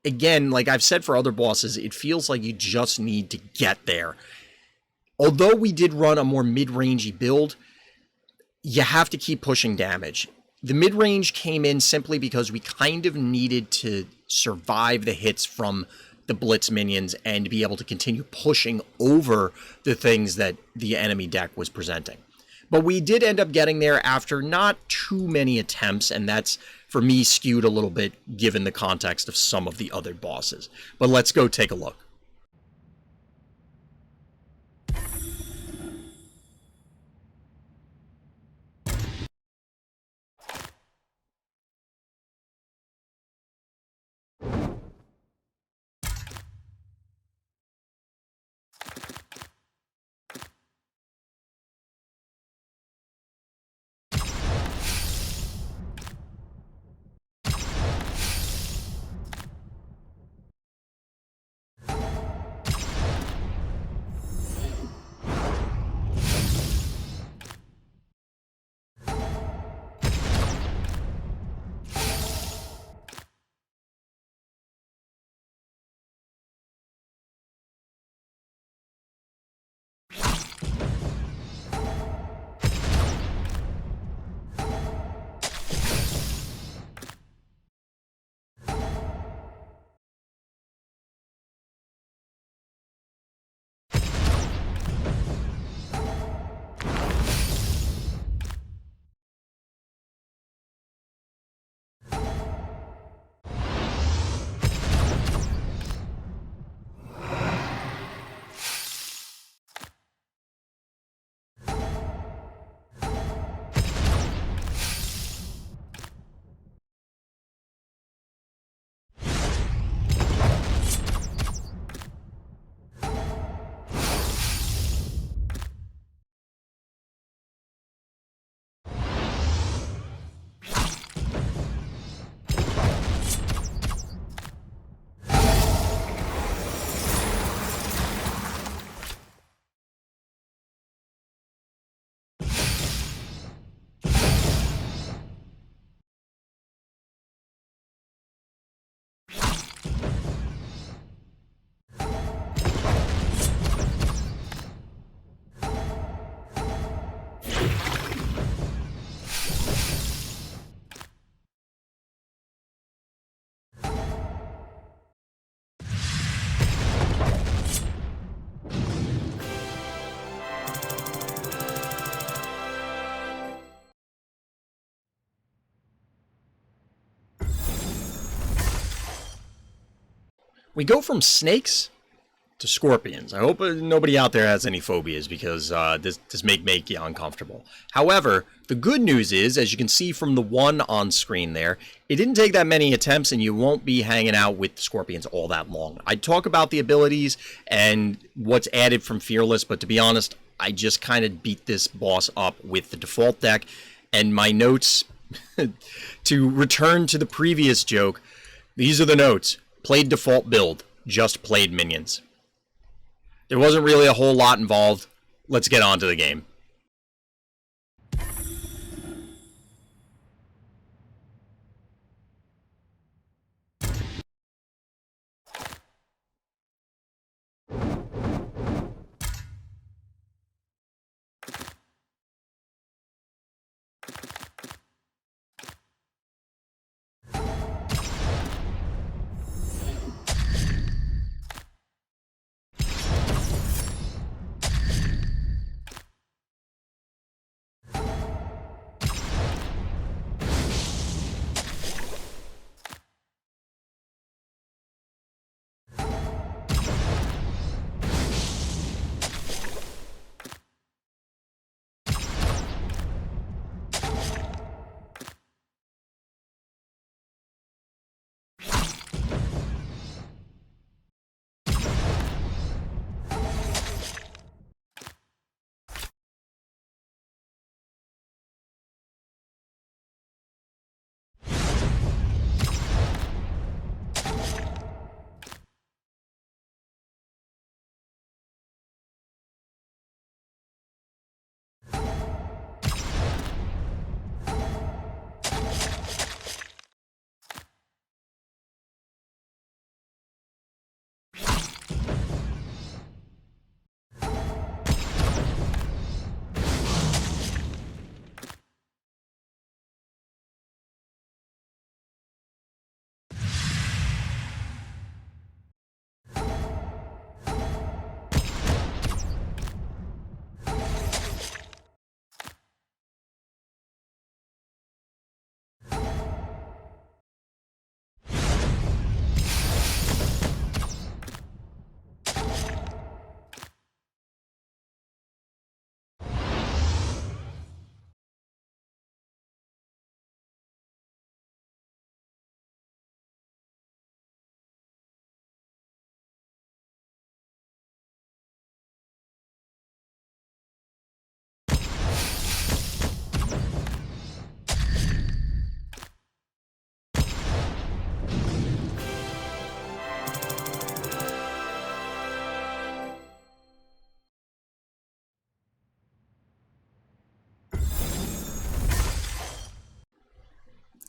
again, like I've said for other bosses, it feels like you just need to get there. Although we did run a more mid-rangey build, you have to keep pushing damage. The mid-range came in simply because we kind of needed to survive the hits from the Blitz minions and be able to continue pushing over the things that the enemy deck was presenting. But we did end up getting there after not too many attempts, and that's, for me, skewed a little bit given the context of some of the other bosses. But let's go take a look. We go from snakes to scorpions. I hope nobody out there has any phobias, because this may make you uncomfortable. However, the good news is, as you can see from the one on screen there, it didn't take that many attempts and you won't be hanging out with scorpions all that long. I talk about the abilities and what's added from Fearless, but to be honest, I just kind of beat this boss up with the default deck, and my notes, to return to the previous joke, these are the notes. Played default build. just played minions. There wasn't really a whole lot involved. Let's get on to the game.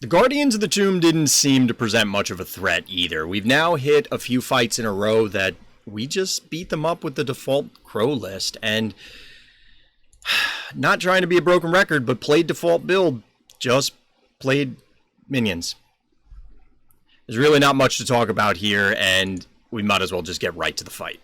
The Guardians of the Tomb didn't seem to present much of a threat either. We've now hit a few fights in a row that we just beat them up with the default Crowe list, and not trying to be a broken record, but played default build, just played minions. There's really not much to talk about here, and we might as well just get right to the fight.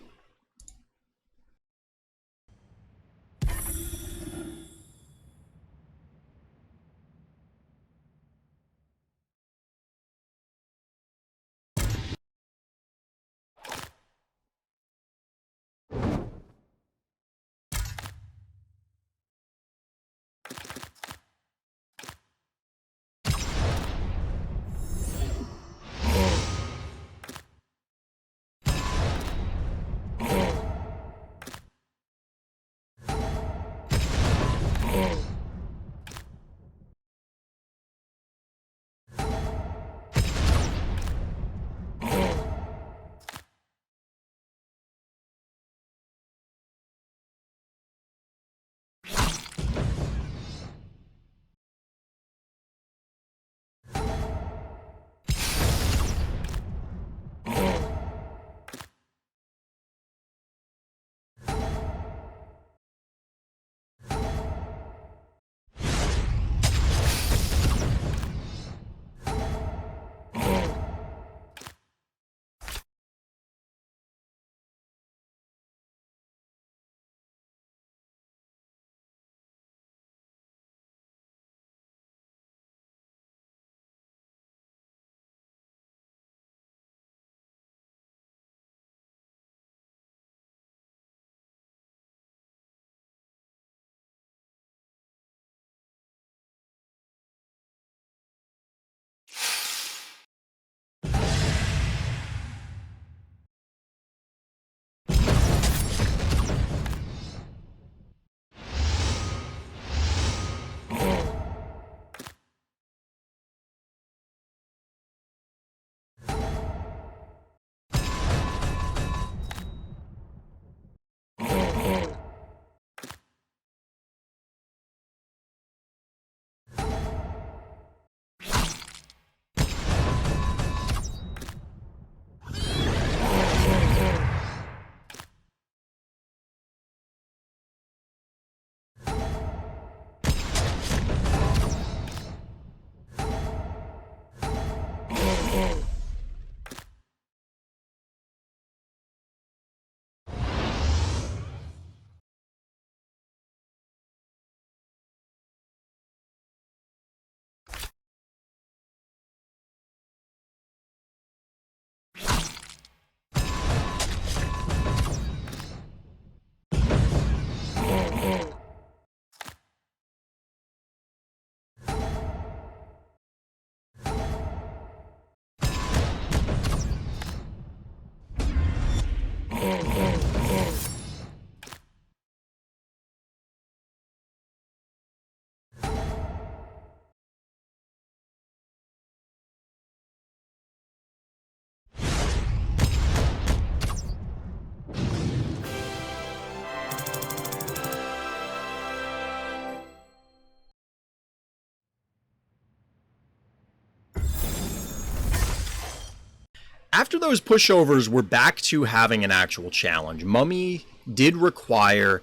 After those pushovers, we're back to having an actual challenge. Mummy did require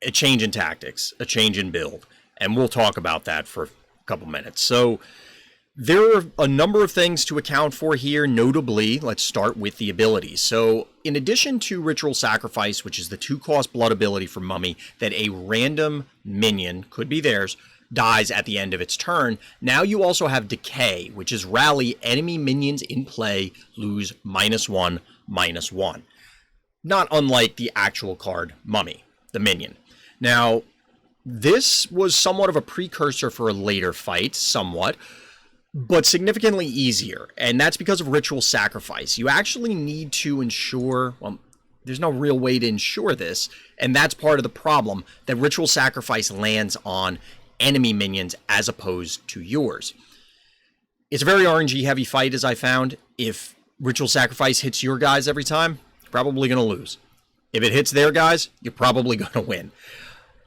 a change in tactics, a change in build, and we'll talk about that for a couple minutes. So there are a number of things to account for here, notably, let's start with the abilities. So in addition to Ritual Sacrifice, which is the 2-cost blood ability for Mummy, that a random minion, could be theirs, dies at the end of its turn, now you also have Decay, which is rally enemy minions in play lose -1/-1. Not unlike the actual card Mummy, the minion. Now, this was somewhat of a precursor for a later fight, somewhat, but significantly easier, and that's because of Ritual Sacrifice. You actually need to ensure, well, there's no real way to ensure this, and that's part of the problem, that Ritual Sacrifice lands on enemy minions as opposed to yours. It's a very RNG heavy fight, as I found. If Ritual Sacrifice hits your guys every time, you're probably going to lose. If it hits their guys, you're probably going to win.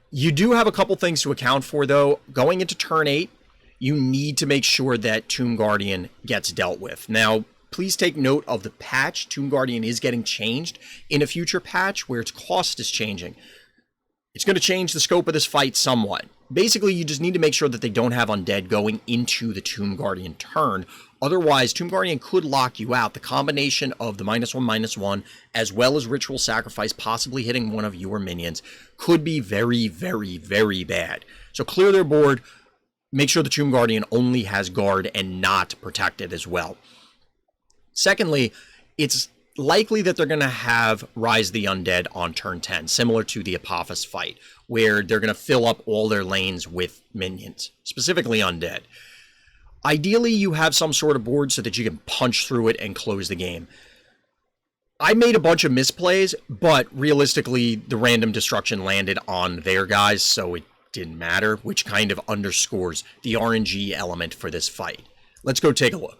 You do have a couple things to account for, though. Going into turn 8, you need to make sure that Tomb Guardian gets dealt with. Now, please take note of the patch. Tomb Guardian is getting changed in a future patch where its cost is changing. It's going to change the scope of this fight somewhat. Basically, you just need to make sure that they don't have undead going into the Tomb Guardian turn. Otherwise, Tomb Guardian could lock you out. The combination of the -1/-1, as well as Ritual Sacrifice possibly hitting one of your minions, could be very, very, very bad. So clear their board. Make sure the Tomb Guardian only has guard and not protected as well. Secondly, it's likely that they're going to have Rise the Undead on turn 10, similar to the Apophis fight, where they're going to fill up all their lanes with minions, specifically undead. Ideally, you have some sort of board so that you can punch through it and close the game. I made a bunch of misplays, but realistically, the random destruction landed on their guys, so it didn't matter, which kind of underscores the RNG element for this fight. Let's go take a look.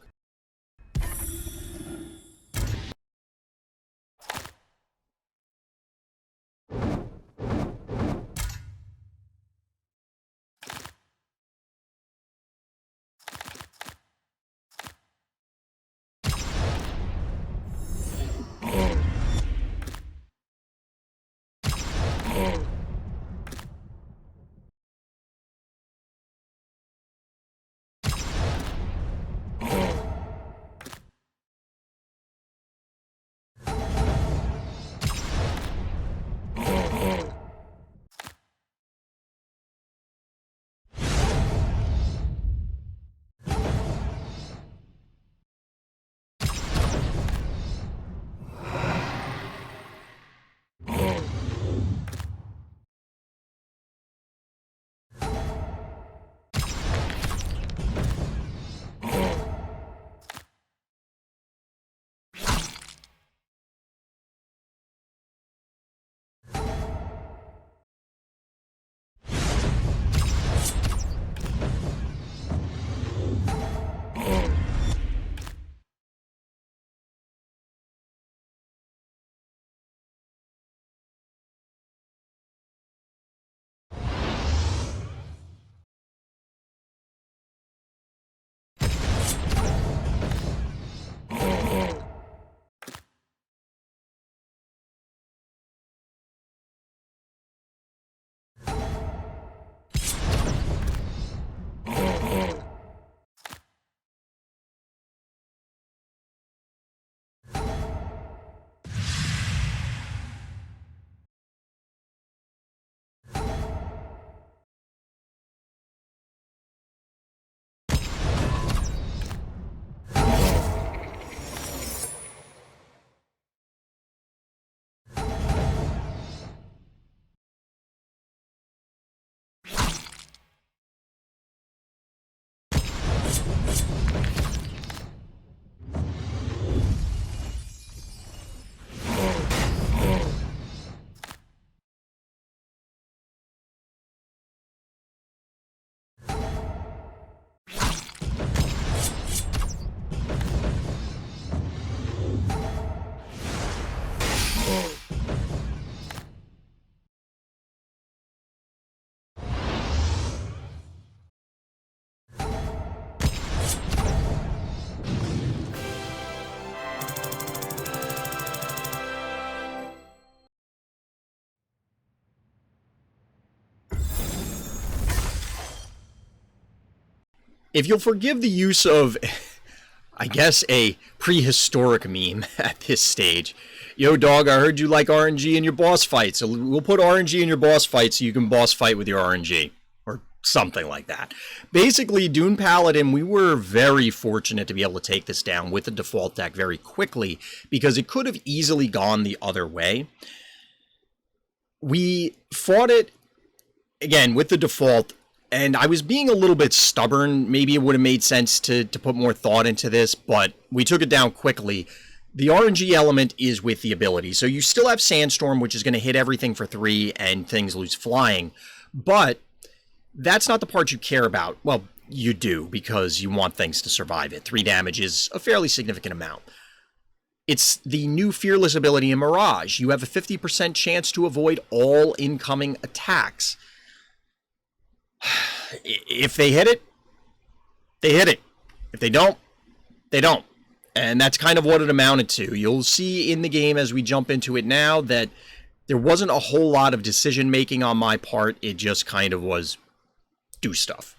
If you'll forgive the use of, I guess, a prehistoric meme at this stage. Yo, dog, I heard you like RNG in your boss fights, so we'll put RNG in your boss fight so you can boss fight with your RNG. Or something like that. Basically, Dune Paladin, we were very fortunate to be able to take this down with the default deck very quickly, because it could have easily gone the other way. We fought it, again, with the default, and I was being a little bit stubborn. Maybe it would have made sense to put more thought into this, but we took it down quickly. The RNG element is with the ability, so you still have Sandstorm, which is going to hit everything for 3 and things lose flying, but that's not the part you care about. Well, you do, because you want things to survive it. 3 damage is a fairly significant amount. It's the new Fearless ability in Mirage. You have a 50% chance to avoid all incoming attacks. If they hit it, they hit it. If they don't, they don't. And that's kind of what it amounted to. You'll see in the game as we jump into it now that there wasn't a whole lot of decision making on my part. It just kind of was do stuff.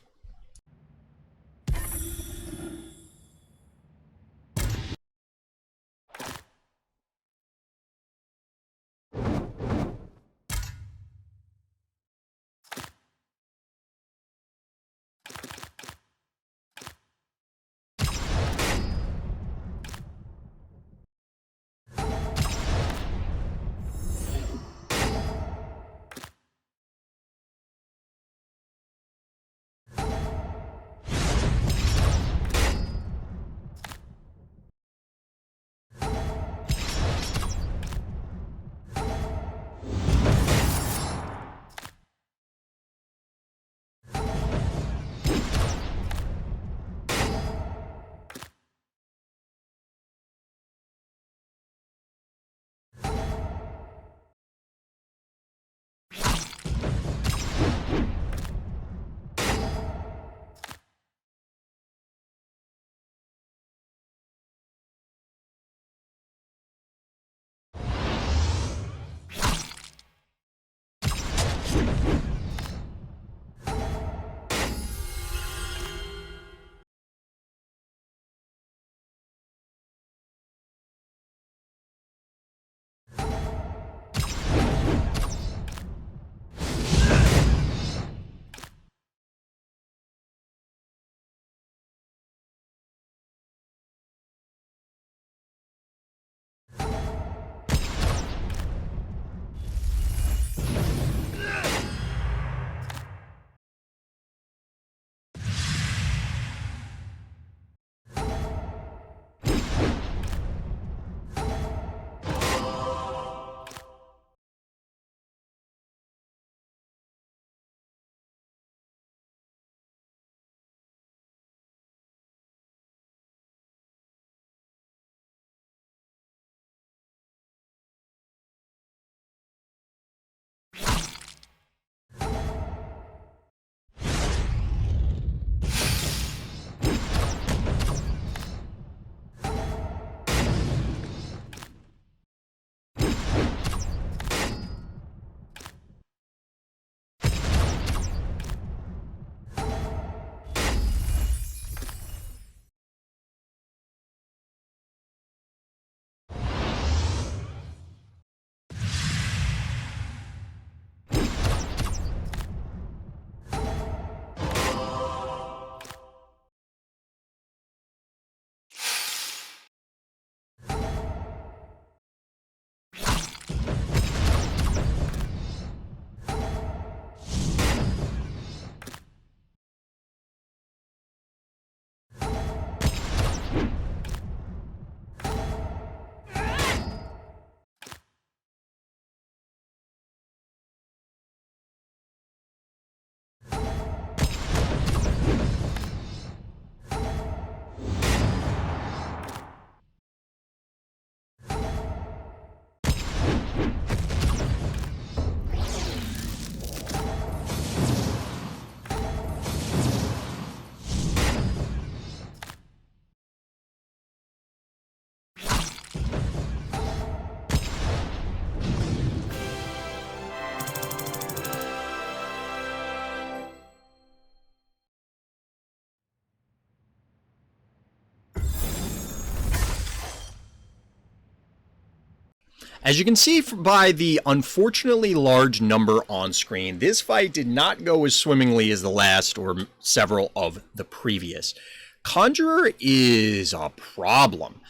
As you can see by the unfortunately large number on screen, this fight did not go as swimmingly as the last or several of the previous. Conjurer is a problem,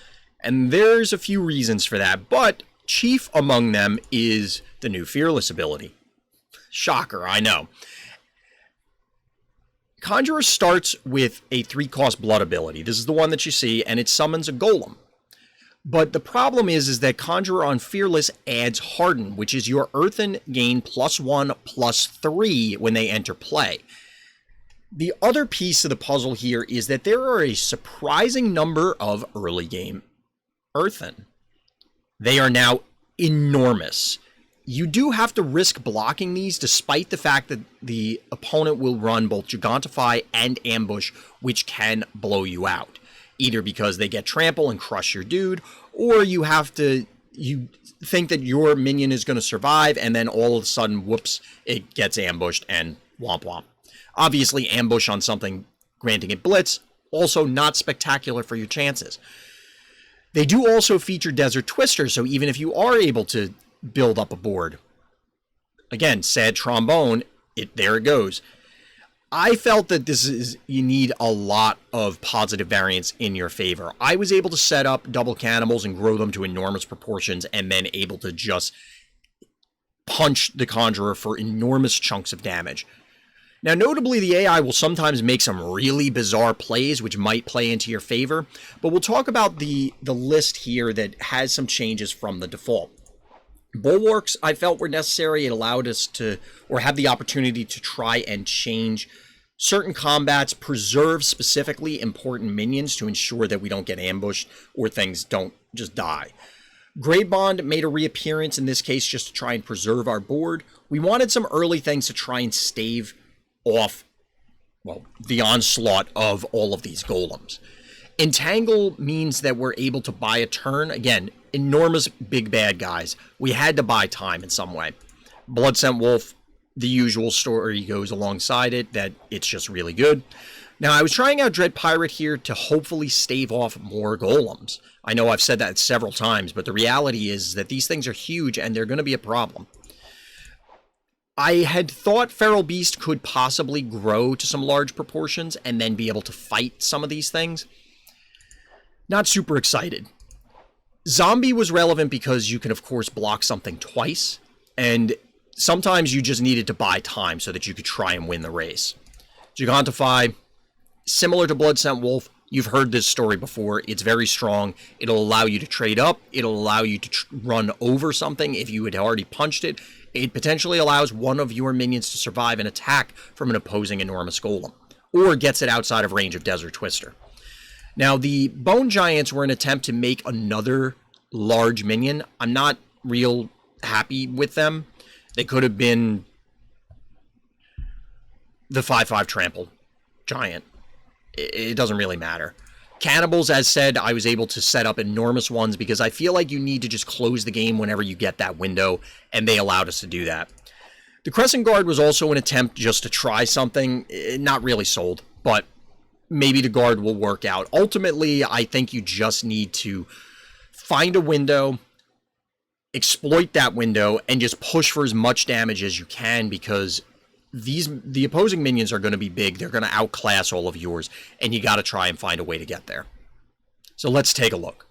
and there's a few reasons for that, but chief among them is the new Fearless ability. Shocker, I know. Conjurer starts with a 3-cost blood ability. This is the one that you see, and it summons a golem. But the problem is that Conjurer on Fearless adds Harden, which is your earthen gain +1/+3 when they enter play. The other piece of the puzzle here is that there are a surprising number of early game earthen. They are now enormous. You do have to risk blocking these despite the fact that the opponent will run both Gigantify and Ambush, which can blow you out. Either because they get trample and crush your dude, or you think that your minion is going to survive, and then all of a sudden, whoops, it gets ambushed and womp womp. Obviously, ambush on something granting it blitz, also not spectacular for your chances. They do also feature Desert Twister, so even if you are able to build up a board, again, sad trombone, there it goes. I felt that you need a lot of positive variance in your favor. I was able to set up double cannibals and grow them to enormous proportions, and then able to just punch the Conjurer for enormous chunks of damage. Now, notably, the AI will sometimes make some really bizarre plays, which might play into your favor, but we'll talk about the list here that has some changes from the default. Bulwarks, I felt, were necessary. It allowed us to, or have the opportunity to try and change certain combats, preserve specifically important minions to ensure that we don't get ambushed or things don't just die. Grey Bond made a reappearance in this case just to try and preserve our board. We wanted some early things to try and stave off, well, the onslaught of all of these golems. Entangle means that we're able to buy a turn. Again, enormous big bad guys. We had to buy time in some way. Bloodscent Wolf, the usual story goes alongside it, that it's just really good. Now, I was trying out Dread Pirate here to hopefully stave off more golems. I know I've said that several times, but the reality is that these things are huge and they're going to be a problem. I had thought Feral Beast could possibly grow to some large proportions and then be able to fight some of these things. Not super excited. Zombie was relevant because you can, of course, block something twice, and sometimes you just needed to buy time so that you could try and win the race. Gigantify, similar to Bloodscent Wolf, you've heard this story before. It's very strong. It'll allow you to trade up. It'll allow you to run over something if you had already punched it. It potentially allows one of your minions to survive an attack from an opposing enormous golem, or gets it outside of range of Desert Twister. Now, the Bone Giants were an attempt to make another large minion. I'm not real happy with them. They could have been the 5/5 Trample Giant. It doesn't really matter. Cannibals, as said, I was able to set up enormous ones because I feel like you need to just close the game whenever you get that window, and they allowed us to do that. The Crescent Guard was also an attempt just to try something. Not really sold, but maybe the guard will work out. Ultimately, I think you just need to find a window, exploit that window, and just push for as much damage as you can, because the opposing minions are going to be big. They're going to outclass all of yours, and you got to try and find a way to get there. So let's take a look.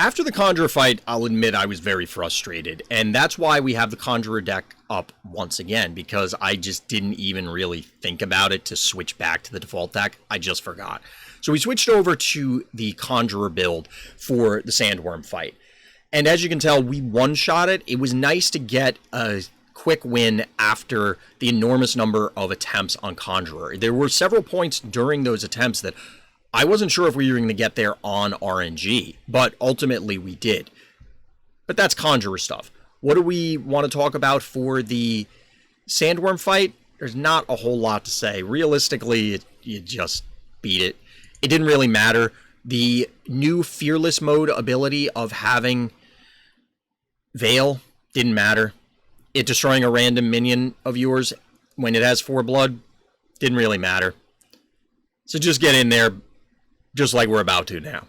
After the Conjurer fight, I'll admit I was very frustrated, and that's why we have the Conjurer deck up once again, because I just didn't even really think about it to switch back to the default deck. I just forgot. So we switched over to the Conjurer build for the Sandworm fight. And as you can tell, we one-shot it. It was nice to get a quick win after the enormous number of attempts on Conjurer. There were several points during those attempts that I wasn't sure if we were going to get there on RNG, but ultimately we did. But that's Conjurer stuff. What do we want to talk about for the Sandworm fight? There's not a whole lot to say. Realistically, you just beat it. It didn't really matter. The new Fearless mode ability of having Veil didn't matter. It destroying a random minion of yours when it has 4 blood didn't really matter. So just get in there, just like we're about to now.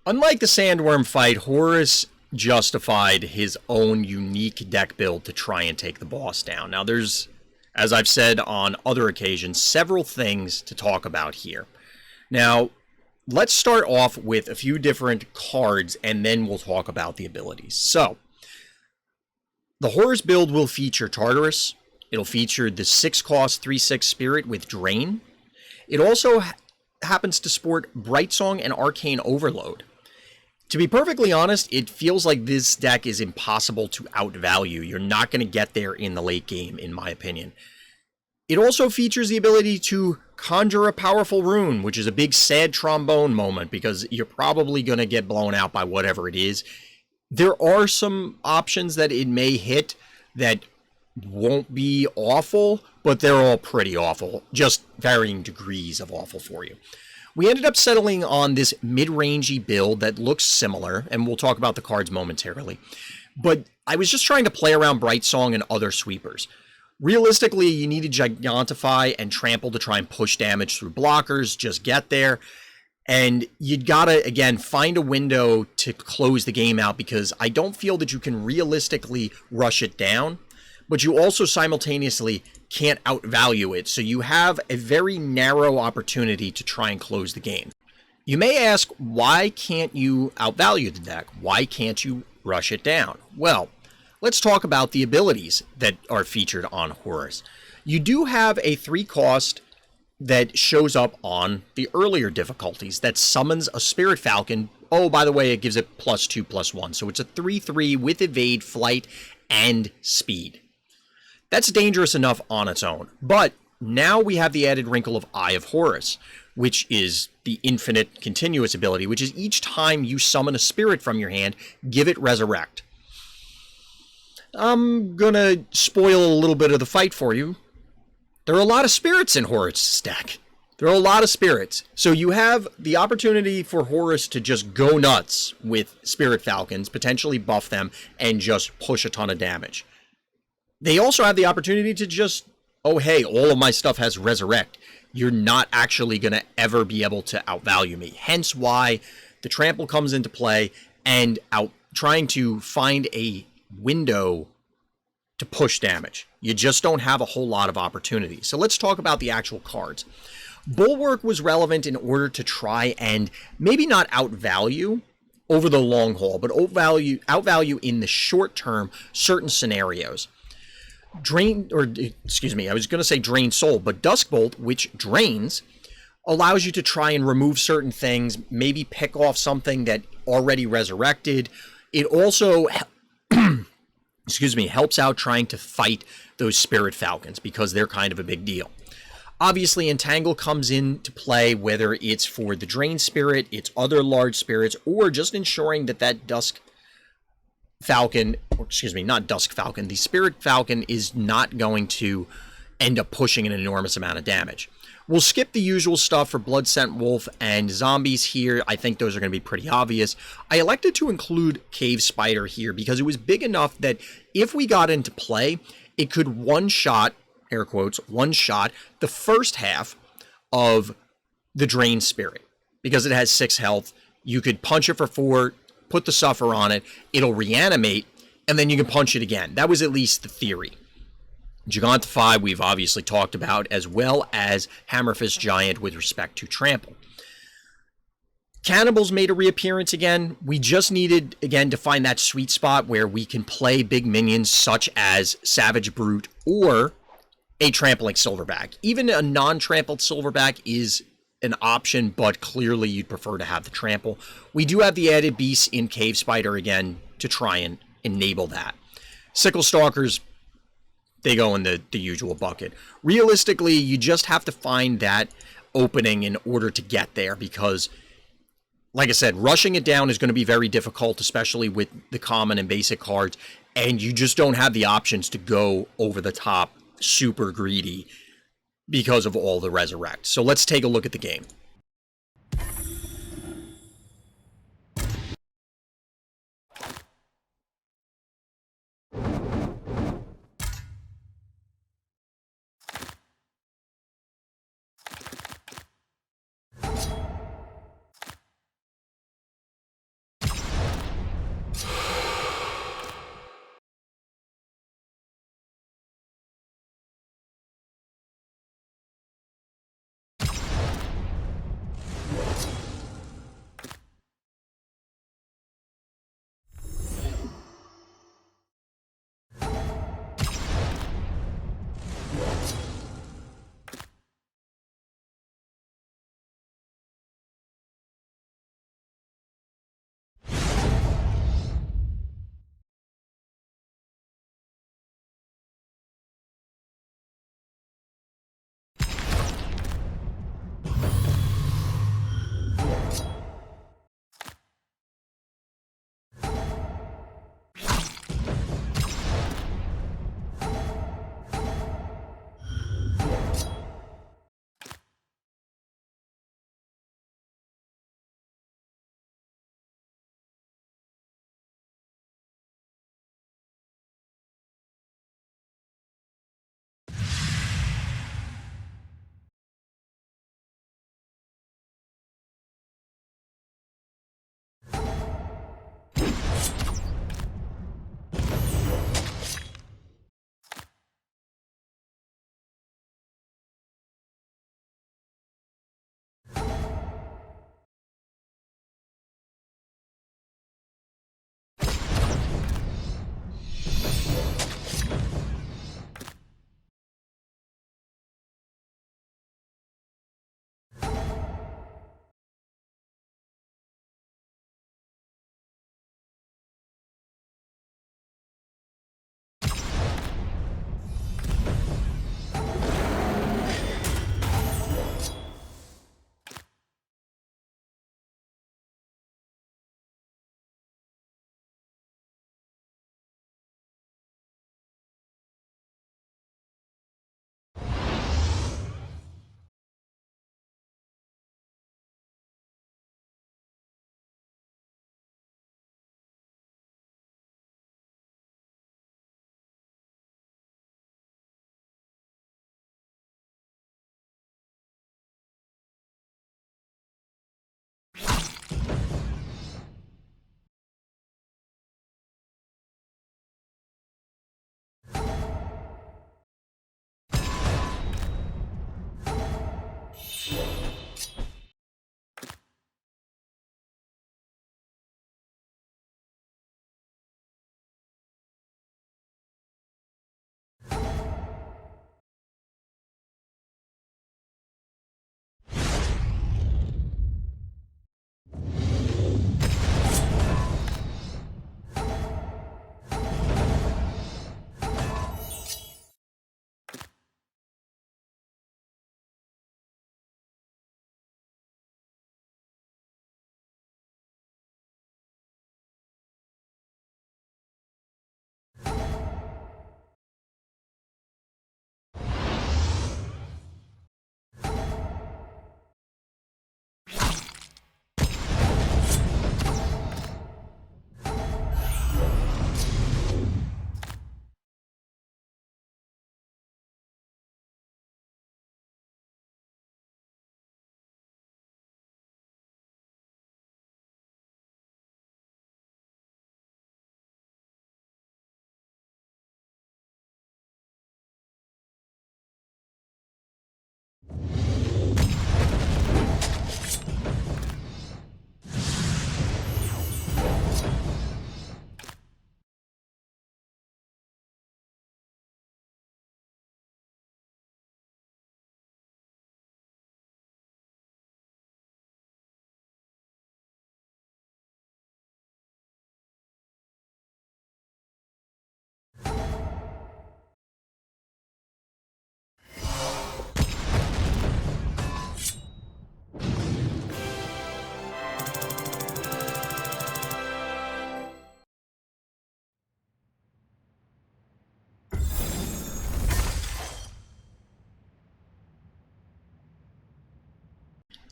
Unlike the Sandworm fight, Horus justified his own unique deck build to try and take the boss down. Now there's, as I've said on other occasions, several things to talk about here. Now, let's start off with a few different cards, and then we'll talk about the abilities. So, the Horus build will feature Tartarus. It'll feature the 6-cost 3/6 Spirit with Drain. It also happens to sport Bright Song and Arcane Overload. To be perfectly honest, it feels like this deck is impossible to outvalue. You're not going to get there in the late game, in my opinion. It also features the ability to conjure a powerful rune, which is a big sad trombone moment because you're probably going to get blown out by whatever it is. There are some options that it may hit that won't be awful, but they're all pretty awful, just varying degrees of awful for you. We ended up settling on this mid-rangey build that looks similar, and we'll talk about the cards momentarily. But I was just trying to play around Bright Song and other sweepers. Realistically, you need to Gigantify and Trample to try and push damage through blockers, just get there. And you gotta, again, find a window to close the game out because I don't feel that you can realistically rush it down, but you also simultaneously can't outvalue it, so you have a very narrow opportunity to try and close the game. You may ask, why can't you outvalue the deck? Why can't you rush it down? Well, let's talk about the abilities that are featured on Horus. You do have a 3-cost that shows up on the earlier difficulties that summons a Spirit Falcon. Oh, by the way, it gives it +2/+1, so it's a 3/3 with Evade, Flight, and Speed. That's dangerous enough on its own, but now we have the added wrinkle of Eye of Horus, which is the infinite continuous ability, which is each time you summon a spirit from your hand, give it Resurrect. I'm gonna spoil a little bit of the fight for you. There are a lot of spirits in Horus' deck. There are a lot of spirits. So you have the opportunity for Horus to just go nuts with Spirit Falcons, potentially buff them, and just push a ton of damage. They also have the opportunity to just, oh hey, all of my stuff has Resurrect. You're not actually going to ever be able to outvalue me. Hence why the Trample comes into play and trying to find a window to push damage. You just don't have a whole lot of opportunity. So let's talk about the actual cards. Bulwark was relevant in order to try and maybe not outvalue over the long haul, but outvalue in the short term certain scenarios. Drain Soul, but Duskbolt, which drains, allows you to try and remove certain things, maybe pick off something that already resurrected. It also helps out trying to fight those Spirit Falcons because they're kind of a big deal. Obviously, Entangle comes into play, whether it's for the Drain Spirit, its other large spirits, or just ensuring that the Spirit Falcon is not going to end up pushing an enormous amount of damage. We'll skip the usual stuff for Bloodscent Wolf and zombies here. I think those are going to be pretty obvious. I elected to include Cave Spider here because it was big enough that if we got into play, it could one-shot, air quotes, one-shot the first half of the Drain Spirit. Because it has 6 health, you could punch it for 4, put the Suffer on it, it'll reanimate, and then you can punch it again. That was at least the theory. Gigantify, we've obviously talked about, as well as Hammerfist Giant with respect to Trample. Cannibals made a reappearance again. We just needed, again, to find that sweet spot where we can play big minions such as Savage Brute or a trampling Silverback. Even a non-trampled Silverback is an option, but clearly you'd prefer to have the Trample. We do have the added beast in Cave Spider again to try and enable that. Sickle Stalkers, they go in the usual bucket. Realistically, you just have to find that opening in order to get there because, like I said, rushing it down is going to be very difficult, especially with the common and basic cards, and you just don't have the options to go over the top super greedy because of all the Resurrect. So let's take a look at the game.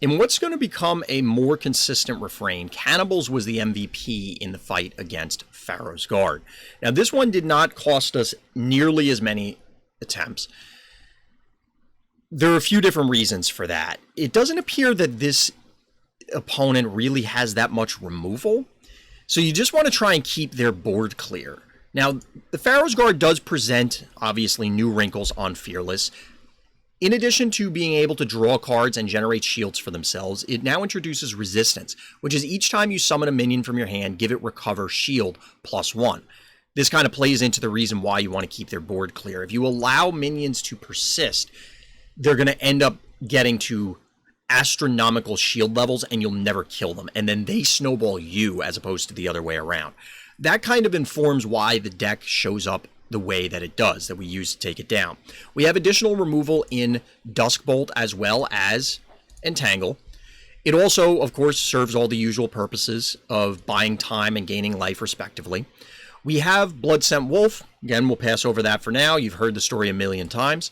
In what's going to become a more consistent refrain, Cannibals was the MVP in the fight against Pharaoh's Guard. Now, this one did not cost us nearly as many attempts. There are a few different reasons for that. It doesn't appear that this opponent really has that much removal, so you just want to try and keep their board clear. Now, the Pharaoh's Guard does present, obviously, new wrinkles on Fearless. In addition to being able to draw cards and generate shields for themselves, it now introduces resistance, which is each time you summon a minion from your hand, give it recover shield +1. This kind of plays into the reason why you want to keep their board clear. If you allow minions to persist, they're going to end up getting to astronomical shield levels and you'll never kill them. And then they snowball you as opposed to the other way around. That kind of informs why the deck shows up the way that it does, that we use to take it down. We have additional removal in Duskbolt as well as Entangle. It also, of course, serves all the usual purposes of buying time and gaining life respectively. We have Bloodscent Wolf. Again, we'll pass over that for now. You've heard the story a million times.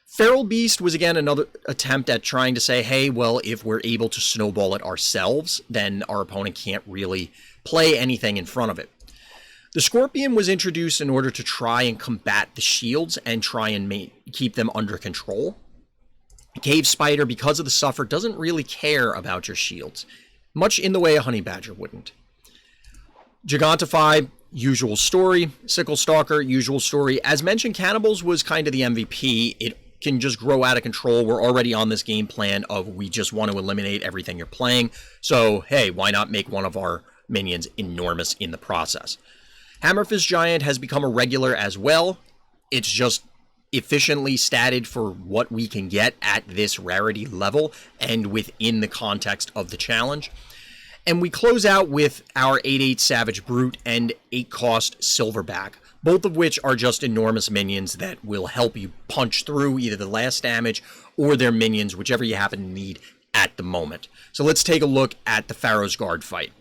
Feral Beast was, again, another attempt at trying to say, hey, well, if we're able to snowball it ourselves, then our opponent can't really play anything in front of it. The Scorpion was introduced in order to try and combat the shields and try and keep them under control. Cave Spider, because of the Suffer, doesn't really care about your shields, much in the way a Honey Badger wouldn't. Gigantify, usual story. Sickle Stalker, usual story. As mentioned, Cannibals was kind of the MVP. It can just grow out of control. We're already on this game plan of we just want to eliminate everything you're playing. So, hey, why not make one of our minions enormous in the process? Hammerfist Giant has become a regular as well. It's just efficiently statted for what we can get at this rarity level and within the context of the challenge. And we close out with our 8/8 Savage Brute and 8-cost Silverback, both of which are just enormous minions that will help you punch through either the last damage or their minions, whichever you happen to need at the moment. So let's take a look at the Pharaoh's Guard fight.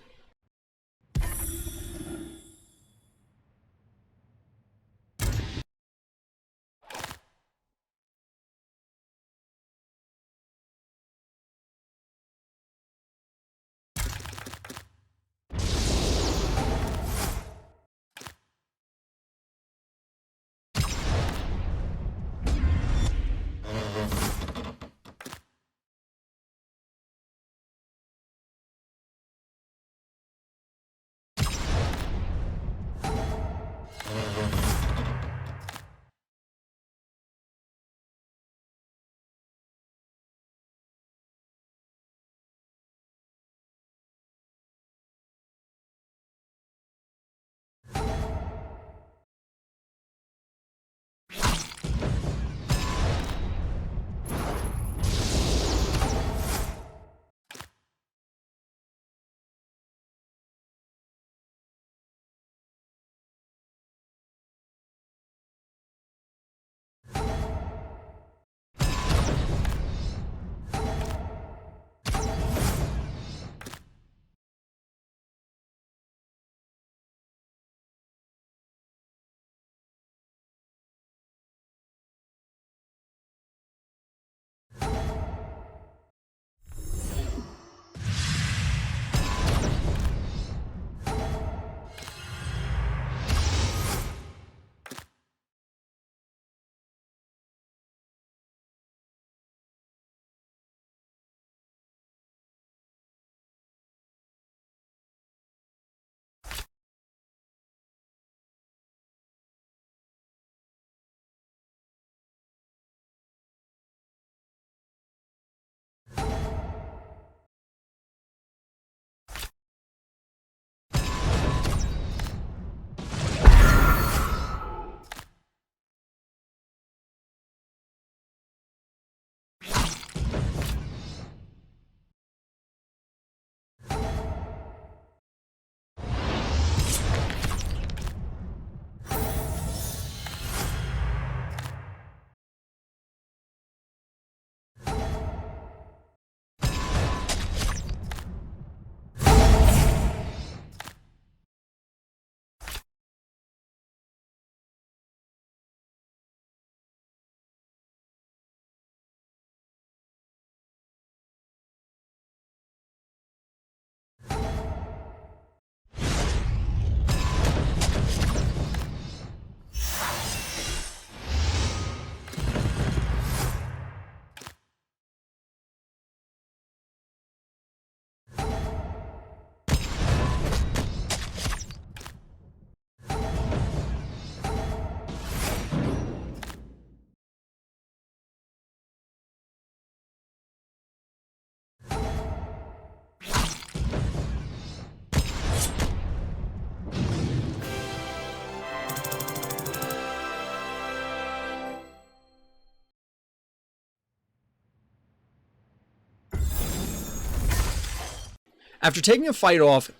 After taking a fight off,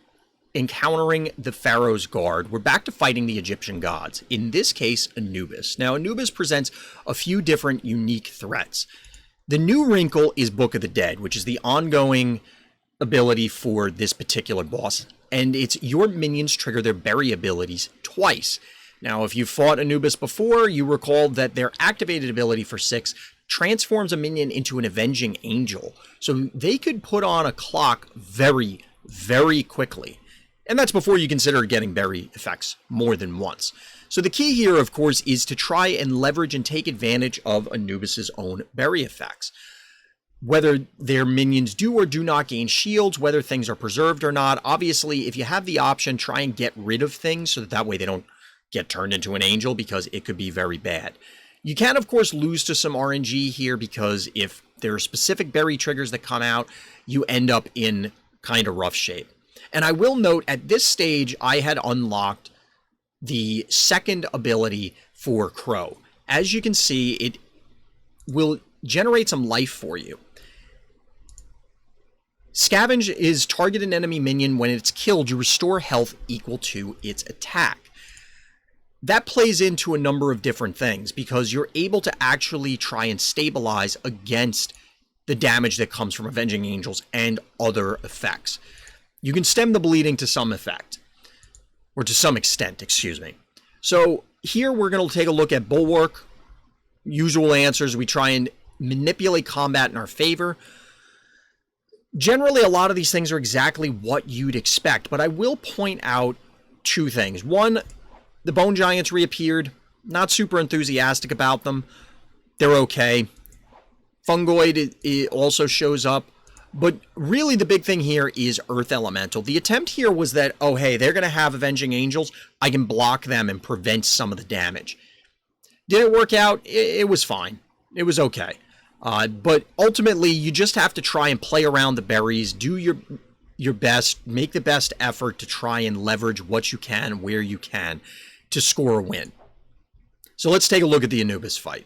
encountering the Pharaoh's guard, we're back to fighting the Egyptian gods, in this case Anubis. Now Anubis presents a few different unique threats. The new wrinkle is Book of the Dead, which is the ongoing ability for this particular boss, and it's your minions trigger their bury abilities twice. Now if you've fought Anubis before, you recall that their activated ability for 6 transforms a minion into an avenging angel, so they could put on a clock very, very quickly. And that's before you consider getting bury effects more than once. So the key here, of course, is to try and leverage and take advantage of Anubis's own bury effects. Whether their minions do or do not gain shields, whether things are preserved or not. Obviously, if you have the option, try and get rid of things so that way they don't get turned into an angel, because it could be very bad. You can, of course, lose to some RNG here, because if there are specific bury triggers that come out, you end up in kind of rough shape. And I will note, at this stage, I had unlocked the second ability for Crowe. As you can see, it will generate some life for you. Scavenge is target an enemy minion. When it's killed, you restore health equal to its attack. That plays into a number of different things, because you're able to actually try and stabilize against the damage that comes from Avenging Angels and other effects. You can stem the bleeding to some effect, or to some extent, excuse me. So here we're going to take a look at Bulwark. Usual answers, we try and manipulate combat in our favor. Generally, a lot of these things are exactly what you'd expect, but I will point out two things. One, the Bone Giants reappeared. Not super enthusiastic about them. They're okay. Fungoid it also shows up. But really the big thing here is Earth Elemental. The attempt here was that, oh hey, they're going to have Avenging Angels. I can block them and prevent some of the damage. Did it work out? It was fine. It was okay. But ultimately, you just have to try and play around the berries. Do your best. Make the best effort to try and leverage what you can, where you can, to score a win. So let's take a look at the Anubis fight.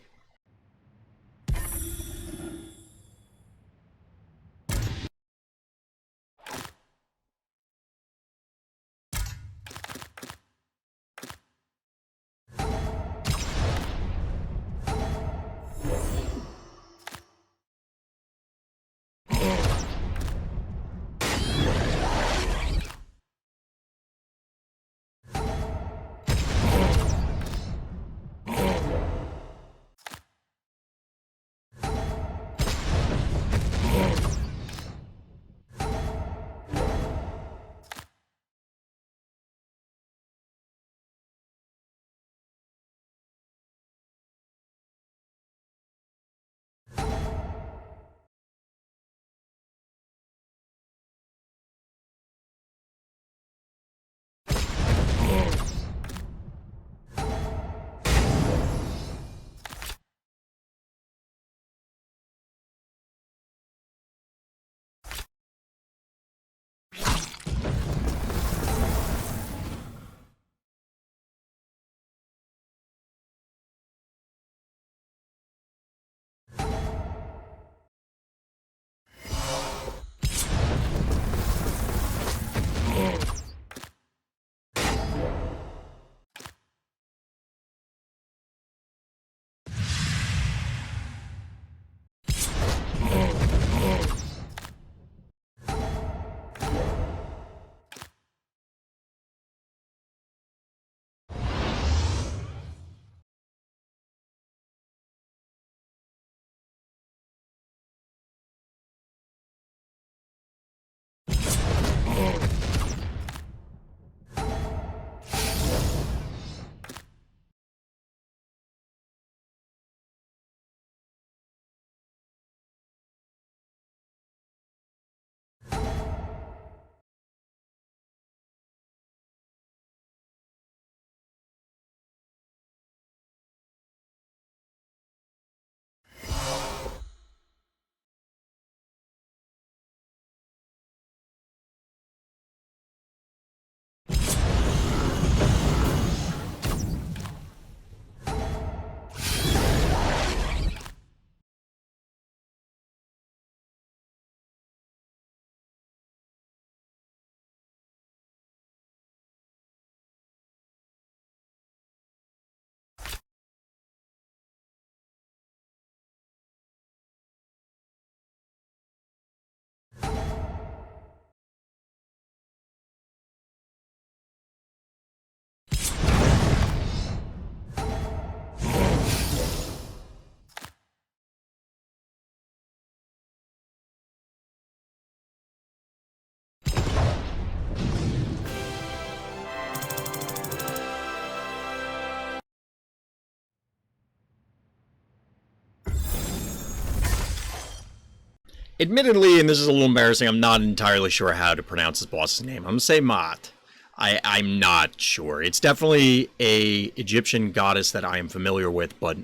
Admittedly, and this is a little embarrassing, I'm not entirely sure how to pronounce this boss's name. I'm going to say Maat. I'm not sure. It's definitely a Egyptian goddess that I am familiar with, but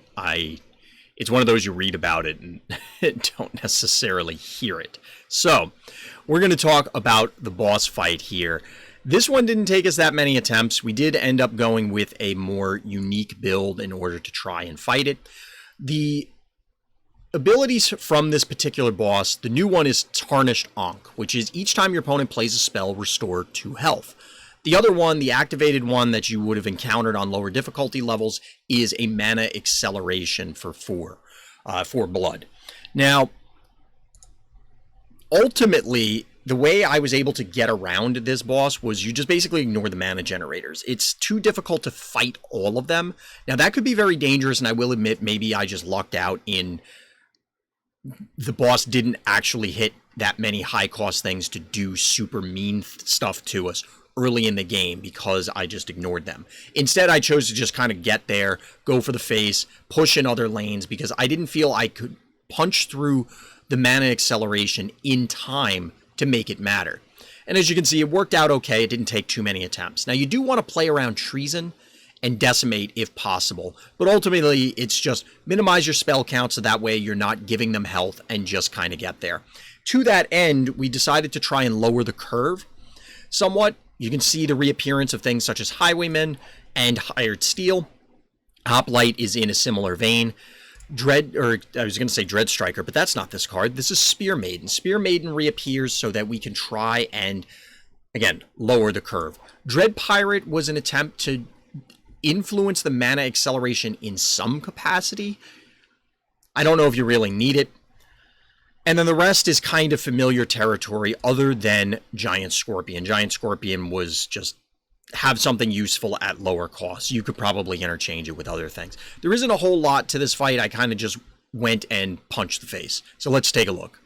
it's one of those you read about it and don't necessarily hear it. So, we're going to talk about the boss fight here. This one didn't take us that many attempts. We did end up going with a more unique build in order to try and fight it. The abilities from this particular boss, the new one is Tarnished Ankh, which is each time your opponent plays a spell, restore 2 health. The other one, the activated one that you would have encountered on lower difficulty levels, is a mana acceleration for 4 blood. Now, ultimately, the way I was able to get around this boss was you just basically ignore the mana generators. It's too difficult to fight all of them. Now, that could be very dangerous, and I will admit maybe I just lucked out in the boss didn't actually hit that many high-cost things to do super mean stuff to us early in the game because I just ignored them. Instead, I chose to just kind of get there, go for the face, push in other lanes because I didn't feel I could punch through the mana acceleration in time to make it matter. And as you can see, it worked out okay. It didn't take too many attempts. Now, you do want to play around Treason and Decimate if possible, but ultimately, it's just minimize your spell count so that way you're not giving them health and just kind of get there. To that end, we decided to try and lower the curve somewhat. You can see the reappearance of things such as Highwaymen and Hired Steel. Hoplite is in a similar vein. Dread Striker, but that's not this card. This is Spear Maiden. Spear Maiden reappears so that we can try and, again, lower the curve. Dread Pirate was an attempt to influence the mana acceleration in some capacity. I don't know if you really need it. And then the rest is kind of familiar territory other than Giant Scorpion. Giant Scorpion was just have something useful at lower costs. You could probably interchange it with other things. There isn't a whole lot to this fight. I kind of just went and punched the face. So let's take a look.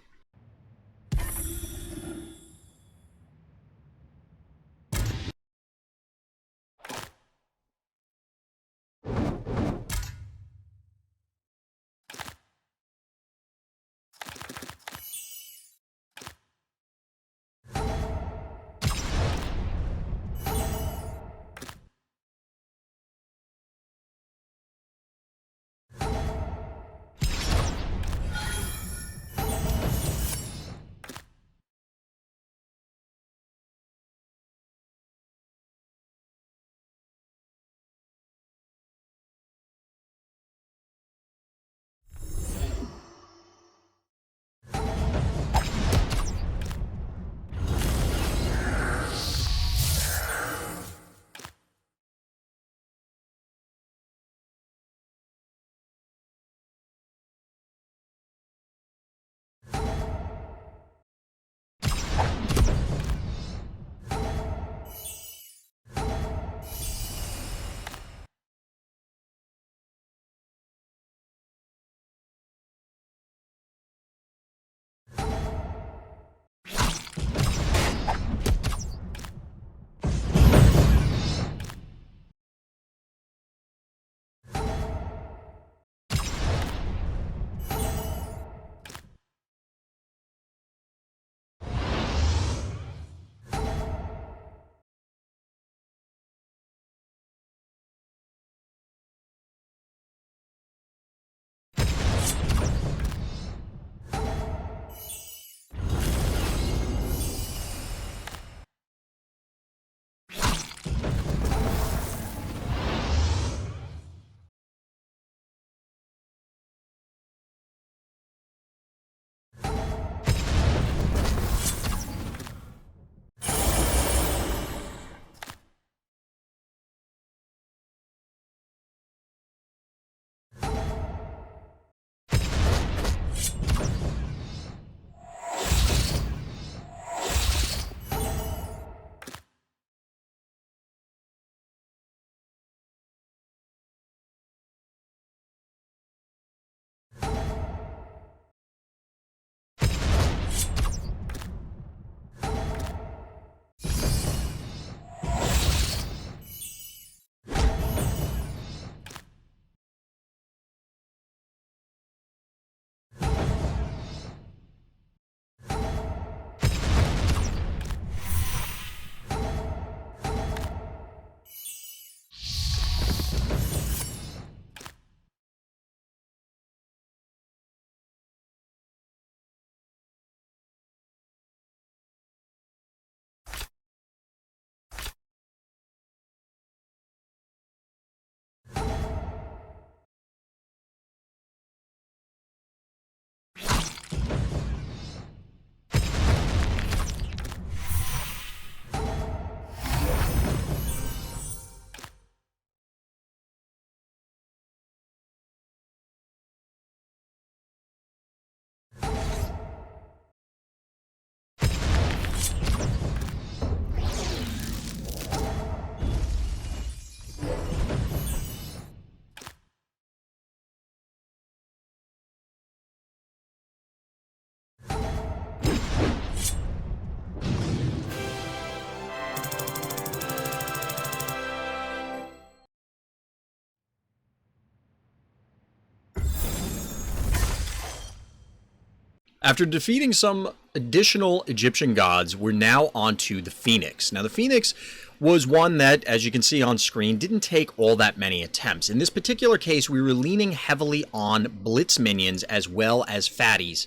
After defeating some additional Egyptian gods, we're now on to the Phoenix. Now, the Phoenix was one that, as you can see on screen, didn't take all that many attempts. In this particular case, we were leaning heavily on Blitz minions as well as Fatties,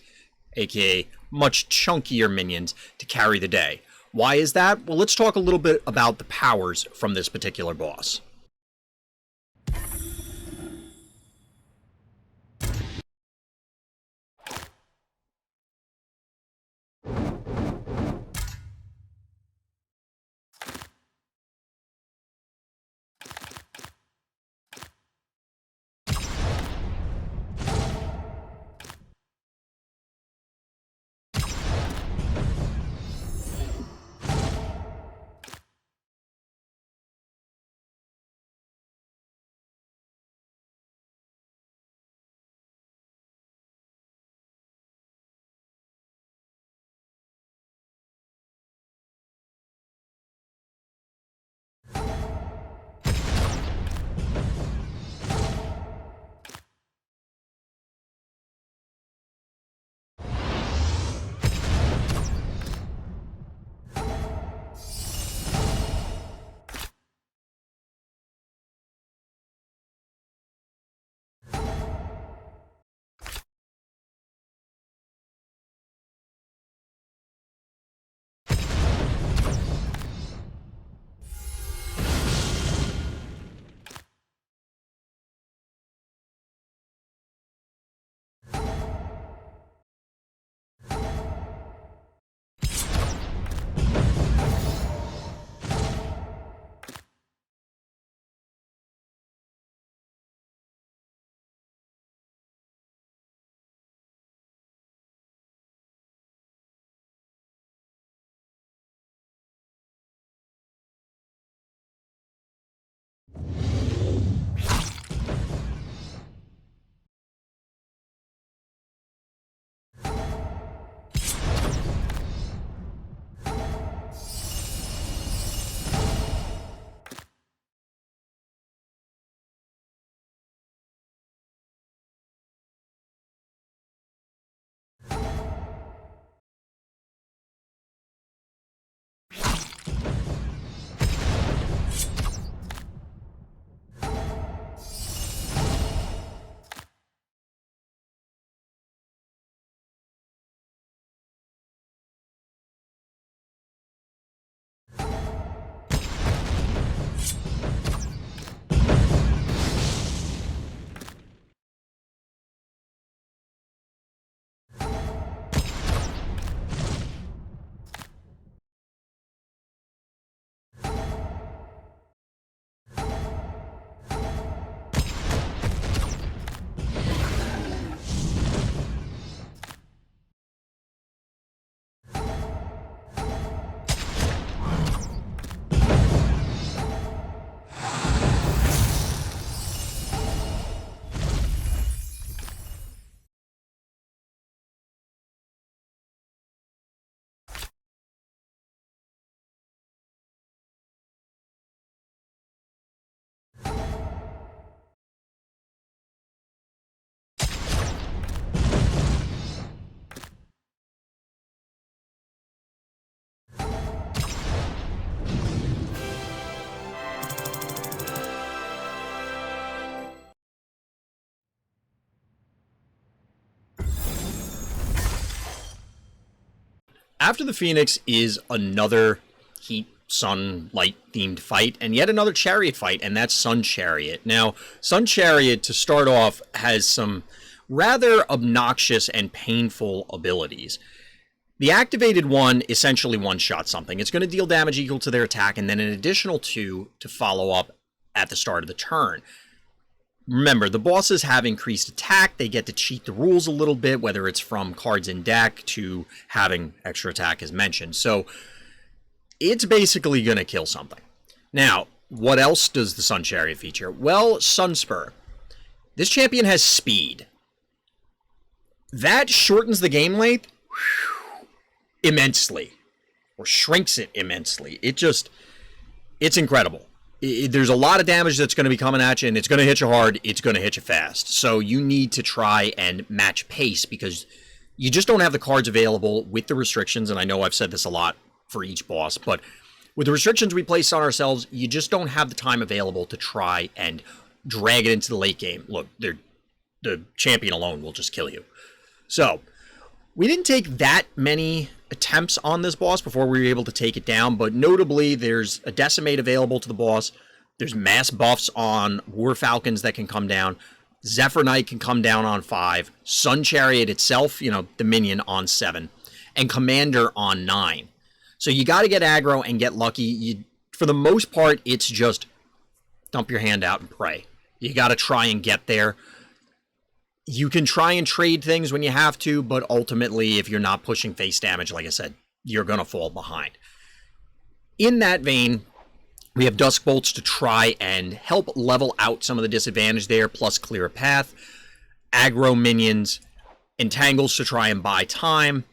aka much chunkier minions, to carry the day. Why is that? Well, let's talk a little bit about the powers from this particular boss. After the Phoenix is another heat, sun, light themed fight, and yet another chariot fight, and that's Sun Chariot. Now, Sun Chariot, to start off, has some rather obnoxious and painful abilities. The activated one essentially one-shots something. It's going to deal damage equal to their attack, and then an additional 2 to follow up at the start of the turn. Remember, the bosses have increased attack. They get to cheat the rules a little bit, whether it's from cards in deck to having extra attack as mentioned. So it's basically going to kill something. Now, what else does the Sun Chariot feature? Well, Sunspur. This champion has speed. That shortens the game length immensely, or shrinks it immensely. It's incredible. There's a lot of damage that's going to be coming at you, and it's going to hit you hard, it's going to hit you fast. So you need to try and match pace, because You just don't have the cards available with the restrictions, and I know I've said this a lot for each boss, but with the restrictions we place on ourselves, you just don't have the time available to try and drag it into the late game. Look, the champion alone will just kill you. So, we didn't take that many attempts on this boss before we were able to take it down, but notably, there's a Decimate available to the boss. There's mass buffs on War Falcons that can come down. Zephyr Knight can come down on 5. Sun Chariot itself, you know, the minion, on 7. And Commander on 9. So you got to get aggro and get lucky. For the most part, it's just dump your hand out and pray. You got to try and get there. You can try and trade things when you have to, but ultimately, if you're not pushing face damage, like I said, you're going to fall behind. In that vein, we have Dusk Bolts to try and help level out some of the disadvantage there, plus clear a path. Aggro minions, Entangles to try and buy time.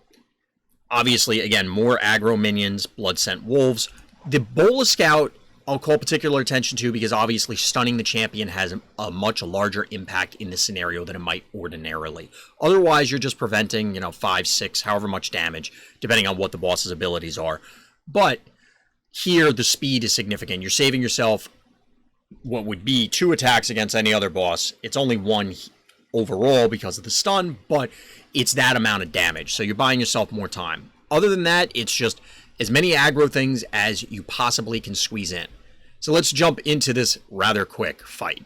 Obviously, again, more aggro minions, Blood Scent Wolves. The Bola Scout, I'll call particular attention to because obviously stunning the champion has a much larger impact in this scenario than it might ordinarily. Otherwise, you're just preventing, 5, 6, however much damage, depending on what the boss's abilities are. But here, the speed is significant. You're saving yourself what would be 2 attacks against any other boss. It's only 1 overall because of the stun, but it's that amount of damage. So you're buying yourself more time. Other than that, it's just as many aggro things as you possibly can squeeze in. So let's jump into this rather quick fight.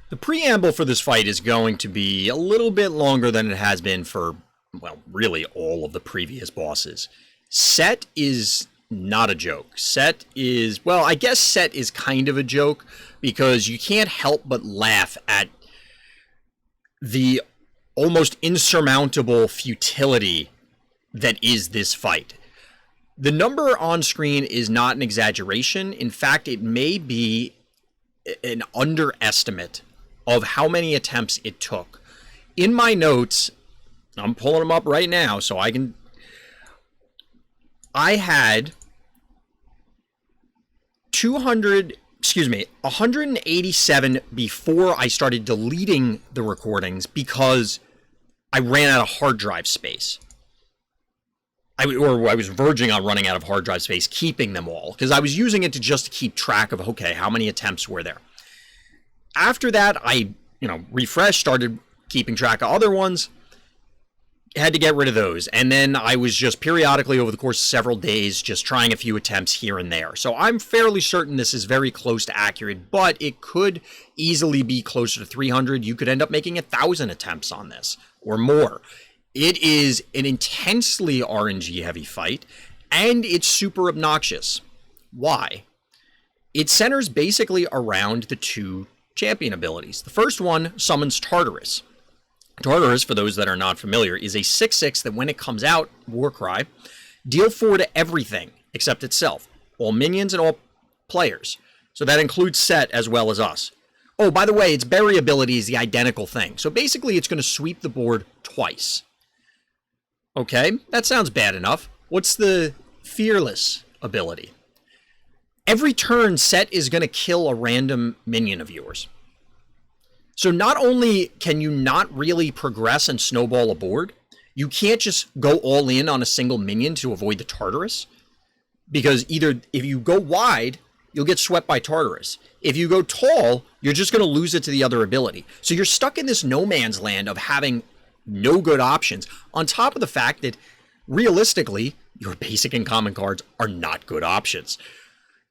The preamble for this fight is going to be a little bit longer than it has been for, well, really all of the previous bosses. Set is not a joke. Set is, well, I guess Set is kind of a joke because you can't help but laugh at the almost insurmountable futility that is this fight. The number on screen is not an exaggeration. In fact, it may be an underestimate of how many attempts it took. In my notes, I'm pulling them up right now so I had 187 before I started deleting the recordings because I ran out of hard drive space. I was verging on running out of hard drive space, keeping them all, because I was using it to just keep track of, okay, how many attempts were there. After that, I, refreshed, started keeping track of other ones, had to get rid of those. And then I was just periodically over the course of several days just trying a few attempts here and there. So I'm fairly certain this is very close to accurate, but it could easily be closer to 300. You could end up making 1,000 attempts on this or more. It is an intensely RNG heavy fight, And it's super obnoxious. Why? It centers basically around the two champion abilities. The first one summons Tartarus. Tartarus, for those that are not familiar, is a 6/6 that when it comes out, Warcry, deal 4 to everything except itself. All minions and all players. So that includes Set as well as us. Oh, by the way, its Berry ability is the identical thing. So basically it's going to sweep the board twice. Okay, that sounds bad enough. What's the Fearless ability? Every turn, Set is going to kill a random minion of yours. So not only can you not really progress and snowball a board, you can't just go all in on a single minion to avoid the Tartarus. Because either if you go wide, you'll get swept by Tartarus. If you go tall, you're just going to lose it to the other ability. So you're stuck in this no man's land of having no good options, on top of the fact that realistically, your basic and common cards are not good options.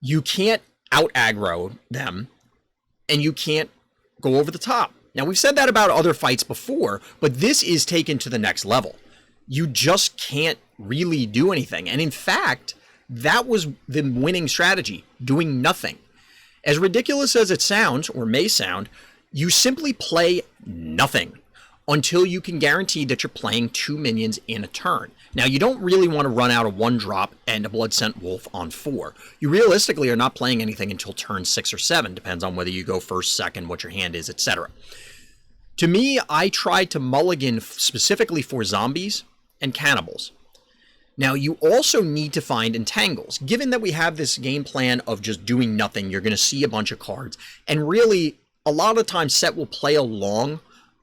You can't out-aggro them, and you can't go over the top. Now, we've said that about other fights before, but this is taken to the next level. You just can't really do anything. And in fact, that was the winning strategy, doing nothing. As ridiculous as it sounds, or may sound, you simply play nothing until you can guarantee that you're playing 2 minions in a turn. Now, you don't really want to run out a 1-drop and a Bloodscent Wolf on 4. You realistically are not playing anything until turn 6 or 7, depends on whether you go first, second, what your hand is, etc. To me, I tried to mulligan specifically for zombies and cannibals. Now, you also need to find entangles. Given that we have this game plan of just doing nothing, you're going to see a bunch of cards, and really, a lot of times Set will play along,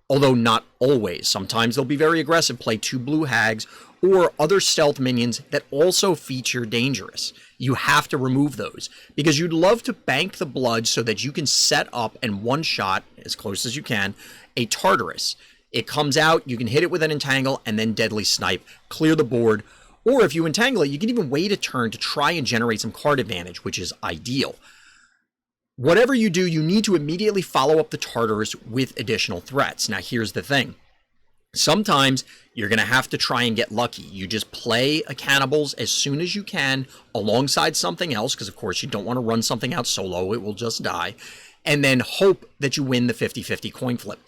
although not always. Sometimes they'll be very aggressive, play 2 blue hags, or other stealth minions that also feature dangerous. You have to remove those, because you'd love to bank the blood so that you can set up and one-shot, as close as you can, a Tartarus. It comes out, you can hit it with an entangle, and then deadly snipe, clear the board. Or if you entangle it, you can even wait a turn to try and generate some card advantage, which is ideal. Whatever you do, you need to immediately follow up the Tartarus with additional threats. Now, here's the thing. Sometimes you're going to have to try and get lucky. You just play a cannibals as soon as you can alongside something else, because of course you don't want to run something out solo, it will just die, and then hope that you win the 50-50 coin flip.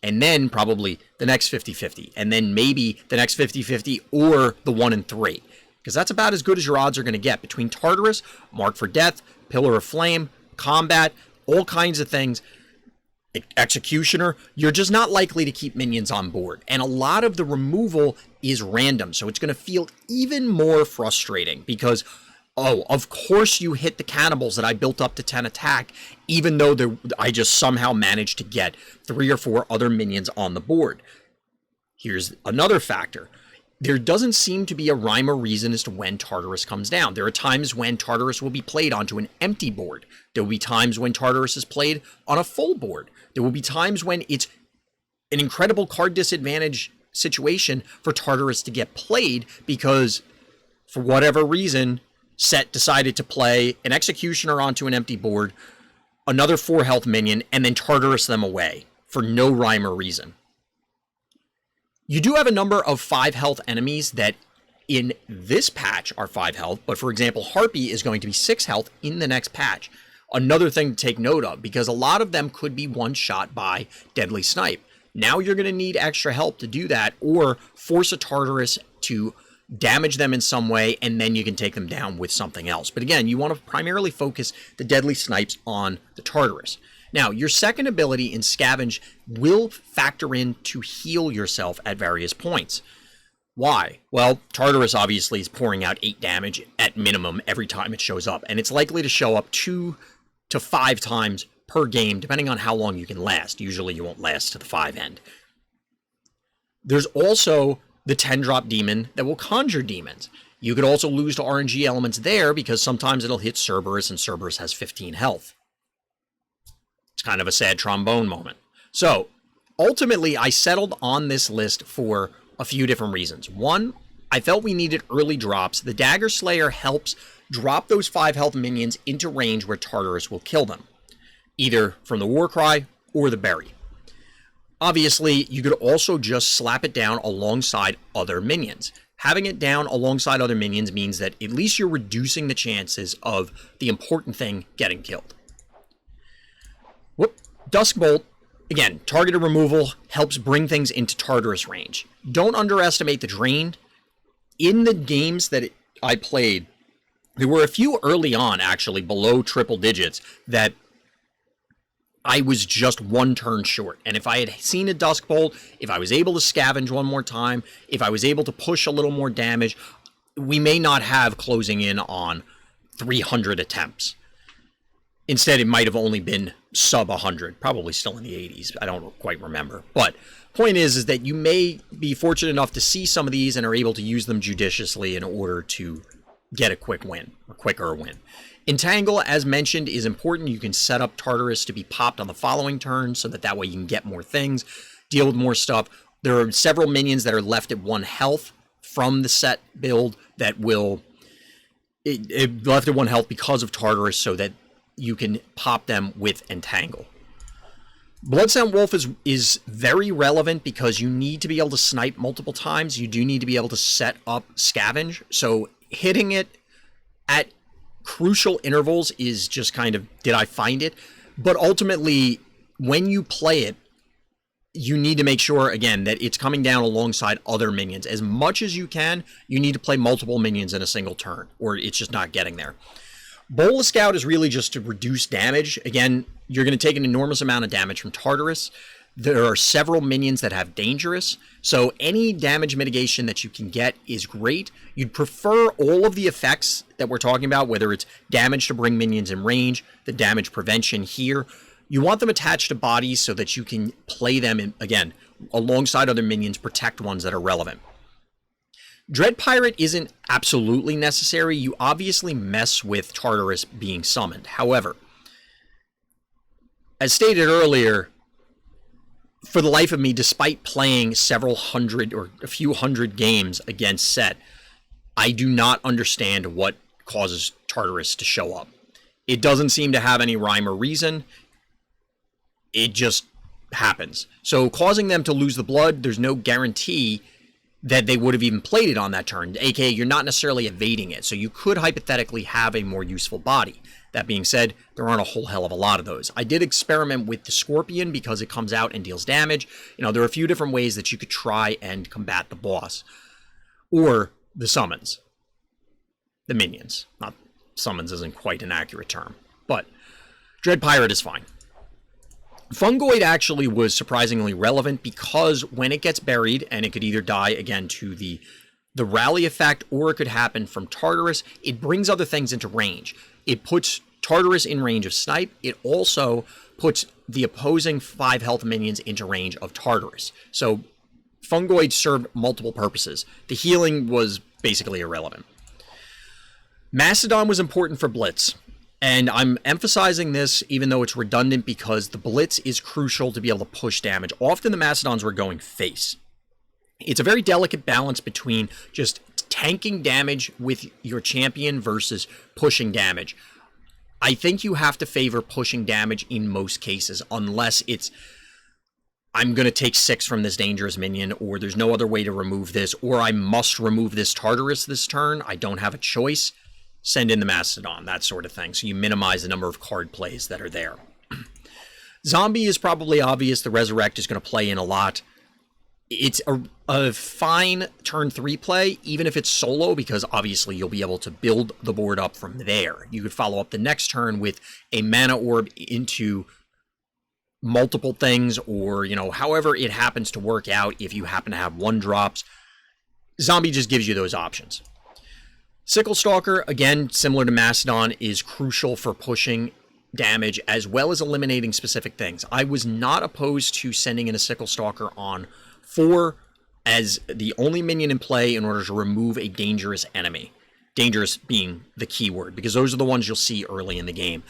And then probably the next 50-50, and then maybe the next 50-50 or the 1 and 3. Because that's about as good as your odds are going to get. Between Tartarus, Mark for Death, Pillar of Flame, Combat, all kinds of things, Executioner, you're just not likely to keep minions on board. And a lot of the removal is random, so it's going to feel even more frustrating because, oh, of course you hit the cannibals that I built up to 10 attack, even though I just somehow managed to get 3 or 4 other minions on the board. Here's another factor. There doesn't seem to be a rhyme or reason as to when Tartarus comes down. There are times when Tartarus will be played onto an empty board. There will be times when Tartarus is played on a full board. There will be times when it's an incredible card disadvantage situation for Tartarus to get played because, for whatever reason, Set decided to play an Executioner onto an empty board, another 4 health minion, and then Tartarus them away for no rhyme or reason. You do have a number of 5 health enemies that in this patch are 5 health, but for example, Harpy is going to be 6 health in the next patch. Another thing to take note of, because a lot of them could be one-shot by Deadly Snipe. Now you're going to need extra help to do that, or force a Tartarus to damage them in some way, and then you can take them down with something else. But again, you want to primarily focus the Deadly Snipes on the Tartarus. Now, your second ability in Scavenge will factor in to heal yourself at various points. Why? Well, Tartarus obviously is pouring out 8 damage at minimum every time it shows up, and it's likely to show up 2 to 5 times per game, depending on how long you can last. Usually you won't last to the 5 end. There's also the 10-drop demon that will conjure demons. You could also lose to RNG elements there because sometimes it'll hit Cerberus, and Cerberus has 15 health. It's kind of a sad trombone moment. So, ultimately, I settled on this list for a few different reasons. One, I felt we needed early drops. The Dagger Slayer helps drop those 5 health minions into range where Tartarus will kill them, either from the Warcry or the Berry. Obviously, you could also just slap it down alongside other minions. Having it down alongside other minions means that at least you're reducing the chances of the important thing getting killed. Whoop. Duskbolt, again, targeted removal helps bring things into Tartarus range. Don't underestimate the drain. In the games that I played, there were a few early on, actually, below triple digits, that I was just one turn short. And if I had seen a Duskbolt, if I was able to scavenge one more time, if I was able to push a little more damage, we may not have closing in on 300 attempts. Instead, it might have only been sub 100, probably still in the 80s. I don't quite remember. But point is that you may be fortunate enough to see some of these and are able to use them judiciously in order to get a quick win, a quicker win. Entangle, as mentioned, is important. You can set up Tartarus to be popped on the following turn so that way you can get more things, deal with more stuff. There are several minions that are left at 1 health from the set build that will... It left at 1 health because of Tartarus so that you can pop them with Entangle. Bloodscent Wolf is very relevant because you need to be able to snipe multiple times. You do need to be able to set up Scavenge. So hitting it at crucial intervals is just kind of, did I find it? But ultimately, when you play it, you need to make sure, again, that it's coming down alongside other minions. As much as you can, you need to play multiple minions in a single turn, or it's just not getting there. Bola Scout is really just to reduce damage. Again, you're going to take an enormous amount of damage from Tartarus. There are several minions that have Dangerous, so any damage mitigation that you can get is great. You'd prefer all of the effects that we're talking about, whether it's damage to bring minions in range, the damage prevention here. You want them attached to bodies so that you can play them, again, alongside other minions, protect ones that are relevant. Dread Pirate isn't absolutely necessary. You obviously mess with Tartarus being summoned. However, as stated earlier, for the life of me, despite playing several hundred or a few hundred games against Set, I do not understand what causes Tartarus to show up. It doesn't seem to have any rhyme or reason. It just happens. So causing them to lose the blood, there's no guarantee that they would have even played it on that turn, aka you're not necessarily evading it, so you could hypothetically have a more useful body. That being said, there aren't a whole hell of a lot of those. I did experiment with the Scorpion because it comes out and deals damage. You know, there are a few different ways that you could try and combat the boss. Or the summons. The minions. Not summons isn't quite an accurate term. But Dread Pirate is fine. Fungoid actually was surprisingly relevant because when it gets buried, and it could either die again to the rally effect, or it could happen from Tartarus, it brings other things into range. It puts Tartarus in range of Snipe. It also puts the opposing 5 health minions into range of Tartarus. So Fungoid served multiple purposes. The healing was basically irrelevant. Mastodon was important for Blitz. And I'm emphasizing this even though it's redundant because the Blitz is crucial to be able to push damage. Often the Mastodons were going face. It's a very delicate balance between just tanking damage with your champion versus pushing damage. I think you have to favor pushing damage in most cases, unless it's, I'm going to take 6 from this dangerous minion, or there's no other way to remove this, or I must remove this Tartarus this turn. I don't have a choice. Send in the Mastodon, that sort of thing. So you minimize the number of card plays that are there. Zombie is probably obvious. The Resurrect is going to play in a lot. It's a fine turn 3 play, even if it's solo, because obviously you'll be able to build the board up from there. You could follow up the next turn with a mana orb into multiple things, or, you know, however it happens to work out if you happen to have 1-drops. Zombie just gives you those options. Sickle Stalker, again, similar to Mastodon, is crucial for pushing damage as well as eliminating specific things. I was not opposed to sending in a Sickle Stalker on 4 as the only minion in play in order to remove a dangerous enemy. Dangerous being the key word, because those are the ones you'll see early in the game.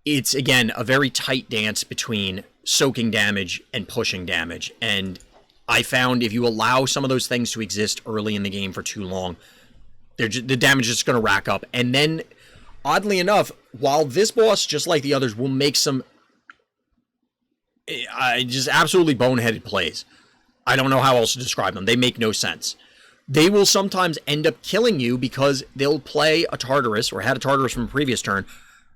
It's, again, a very tight dance between soaking damage and pushing damage, and I found if you allow some of those things to exist early in the game for too long, the damage is just going to rack up. And then, oddly enough, while this boss, just like the others, will make some just absolutely boneheaded plays. I don't know how else to describe them. They make no sense. they will sometimes end up killing you because they'll play a Tartarus, or had a Tartarus from a previous turn,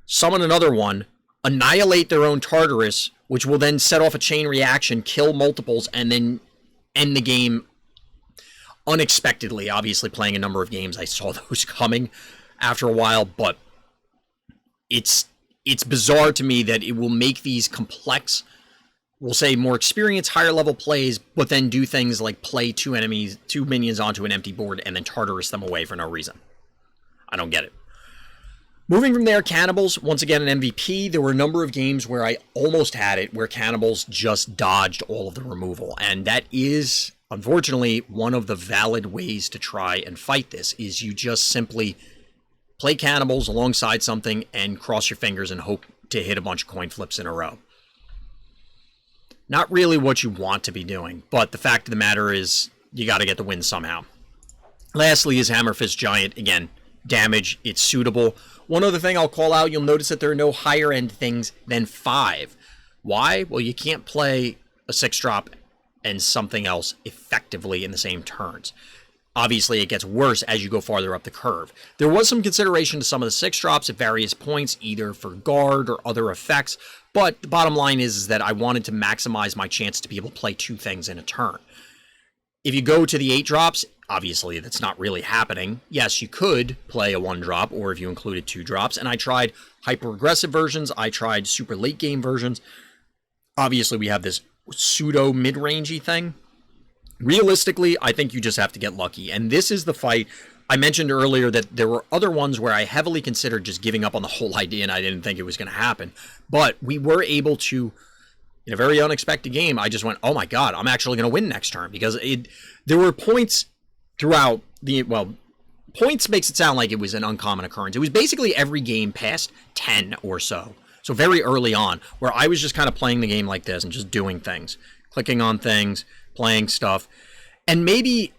summon another one, annihilate their own Tartarus, which will then set off a chain reaction, kill multiples, and then end the game unexpectedly. Obviously, playing a number of games, I saw those coming after a while, but it's bizarre to me that it will make these complex, we'll say more experienced, higher level plays, but then do things like play two minions onto an empty board and then Tartarus them away for no reason. I don't get it. Moving from there, Cannibals, once again an MVP. There were a number of games where I almost had it, where Cannibals just dodged all of the removal. And that is, unfortunately, one of the valid ways to try and fight this, is you just simply play Cannibals alongside something and cross your fingers and hope to hit a bunch of coin flips in a row. Not really what you want to be doing, but the fact of the matter is you got to get the win somehow. Lastly is Hammer Fist Giant. Again, damage, it's suitable. One other thing I'll call out, you'll notice that there are no higher end things than 5. Why? Well, you can't play a 6-drop and something else effectively in the same turns. Obviously, it gets worse as you go farther up the curve. There was some consideration to some of the 6-drops at various points, either for guard or other effects, but the bottom line is that I wanted to maximize my chance to be able to play 2 things in a turn. If you go to the 8-drops, obviously that's not really happening. Yes, you could play a 1-drop, or if you included 2 drops, and I tried hyper-aggressive versions, I tried super late-game versions. Obviously, we have this pseudo mid-rangey thing. Realistically, I think you just have to get lucky, and this is the fight. I mentioned earlier that there were other ones where I heavily considered just giving up on the whole idea, and I didn't think it was going to happen, but we were able to, in a very unexpected game, I just went, oh my god, I'm actually going to win next turn, because there were points throughout points makes it sound like it was an uncommon occurrence. It was basically every game past 10 or so. So very early on, where I was just kind of playing the game like this and just doing things, clicking on things, playing stuff. And maybe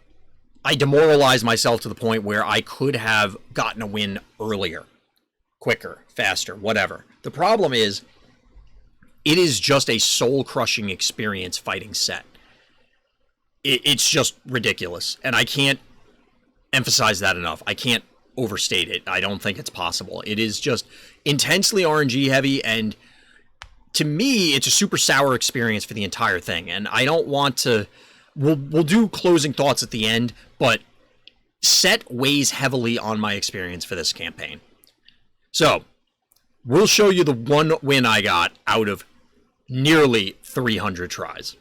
I demoralized myself to the point where I could have gotten a win earlier, quicker, faster, whatever. The problem is, it is just a soul-crushing experience fighting set. It's just ridiculous, and I can't emphasize that enough. I can't overstate it. I don't think it's possible. It is just intensely RNG heavy, and to me, it's a super sour experience for the entire thing, and I don't want to... We'll do closing thoughts at the end, but set weighs heavily on my experience for this campaign. So, we'll show you the one win I got out of nearly 300 tries.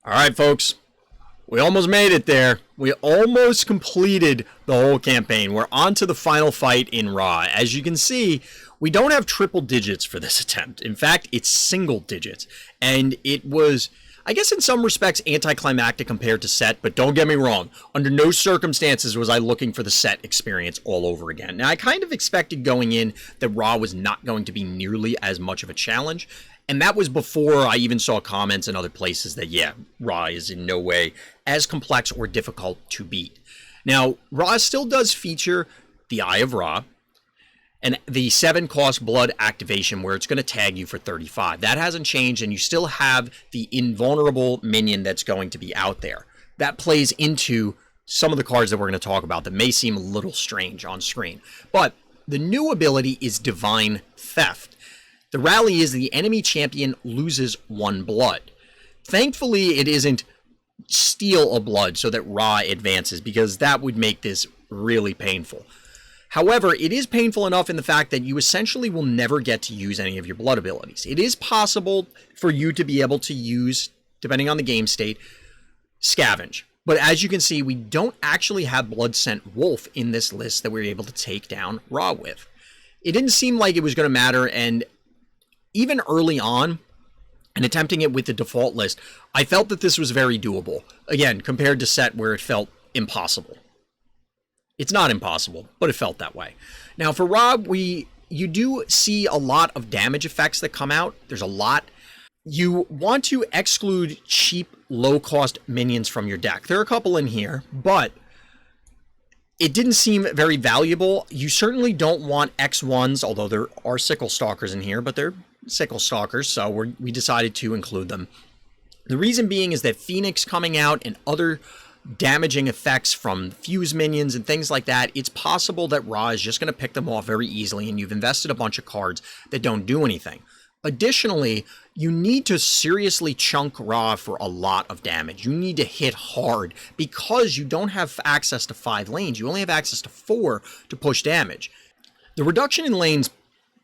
All right, folks. We almost made it there. We almost completed the whole campaign. We're on to the final fight in Ra. As you can see, we don't have triple digits for this attempt. In fact, it's single digits. And it was, I guess in some respects, anticlimactic compared to Set, but don't get me wrong. Under no circumstances was I looking for the Set experience all over again. Now, I kind of expected going in that Ra was not going to be nearly as much of a challenge. And that was before I even saw comments in other places that, yeah, Ra is in no way as complex or difficult to beat. Now, Ra still does feature the Eye of Ra and the 7-cost blood activation where it's going to tag you for 35. That hasn't changed, and you still have the invulnerable minion that's going to be out there. That plays into some of the cards that we're going to talk about that may seem a little strange on screen. But the new ability is Divine Theft. The rally is the enemy champion loses 1 blood. Thankfully, it isn't steal a blood so that Ra advances, because that would make this really painful. However, it is painful enough in the fact that you essentially will never get to use any of your blood abilities. It is possible for you to be able to use, depending on the game state, Scavenge. But as you can see, we don't actually have Blood Scent Wolf in this list that we're able to take down Ra with. It didn't seem like it was going to matter, and even early on, and attempting it with the default list, I felt that this was very doable. Again, compared to Set where it felt impossible. It's not impossible, but it felt that way. Now for Ra, you do see a lot of damage effects that come out. There's a lot. You want to exclude cheap, low-cost minions from your deck. There are a couple in here, but it didn't seem very valuable. You certainly don't want X1s, although there are Sickle Stalkers in here, but they're Sickle Stalkers, so we decided to include them. The reason being is that Phoenix coming out and other damaging effects from fuse minions and things like that, it's possible that Ra is just going to pick them off very easily, and you've invested a bunch of cards that don't do anything. Additionally, you need to seriously chunk Ra for a lot of damage. You need to hit hard because you don't have access to 5 lanes. You only have access to 4 to push damage. The reduction in lanes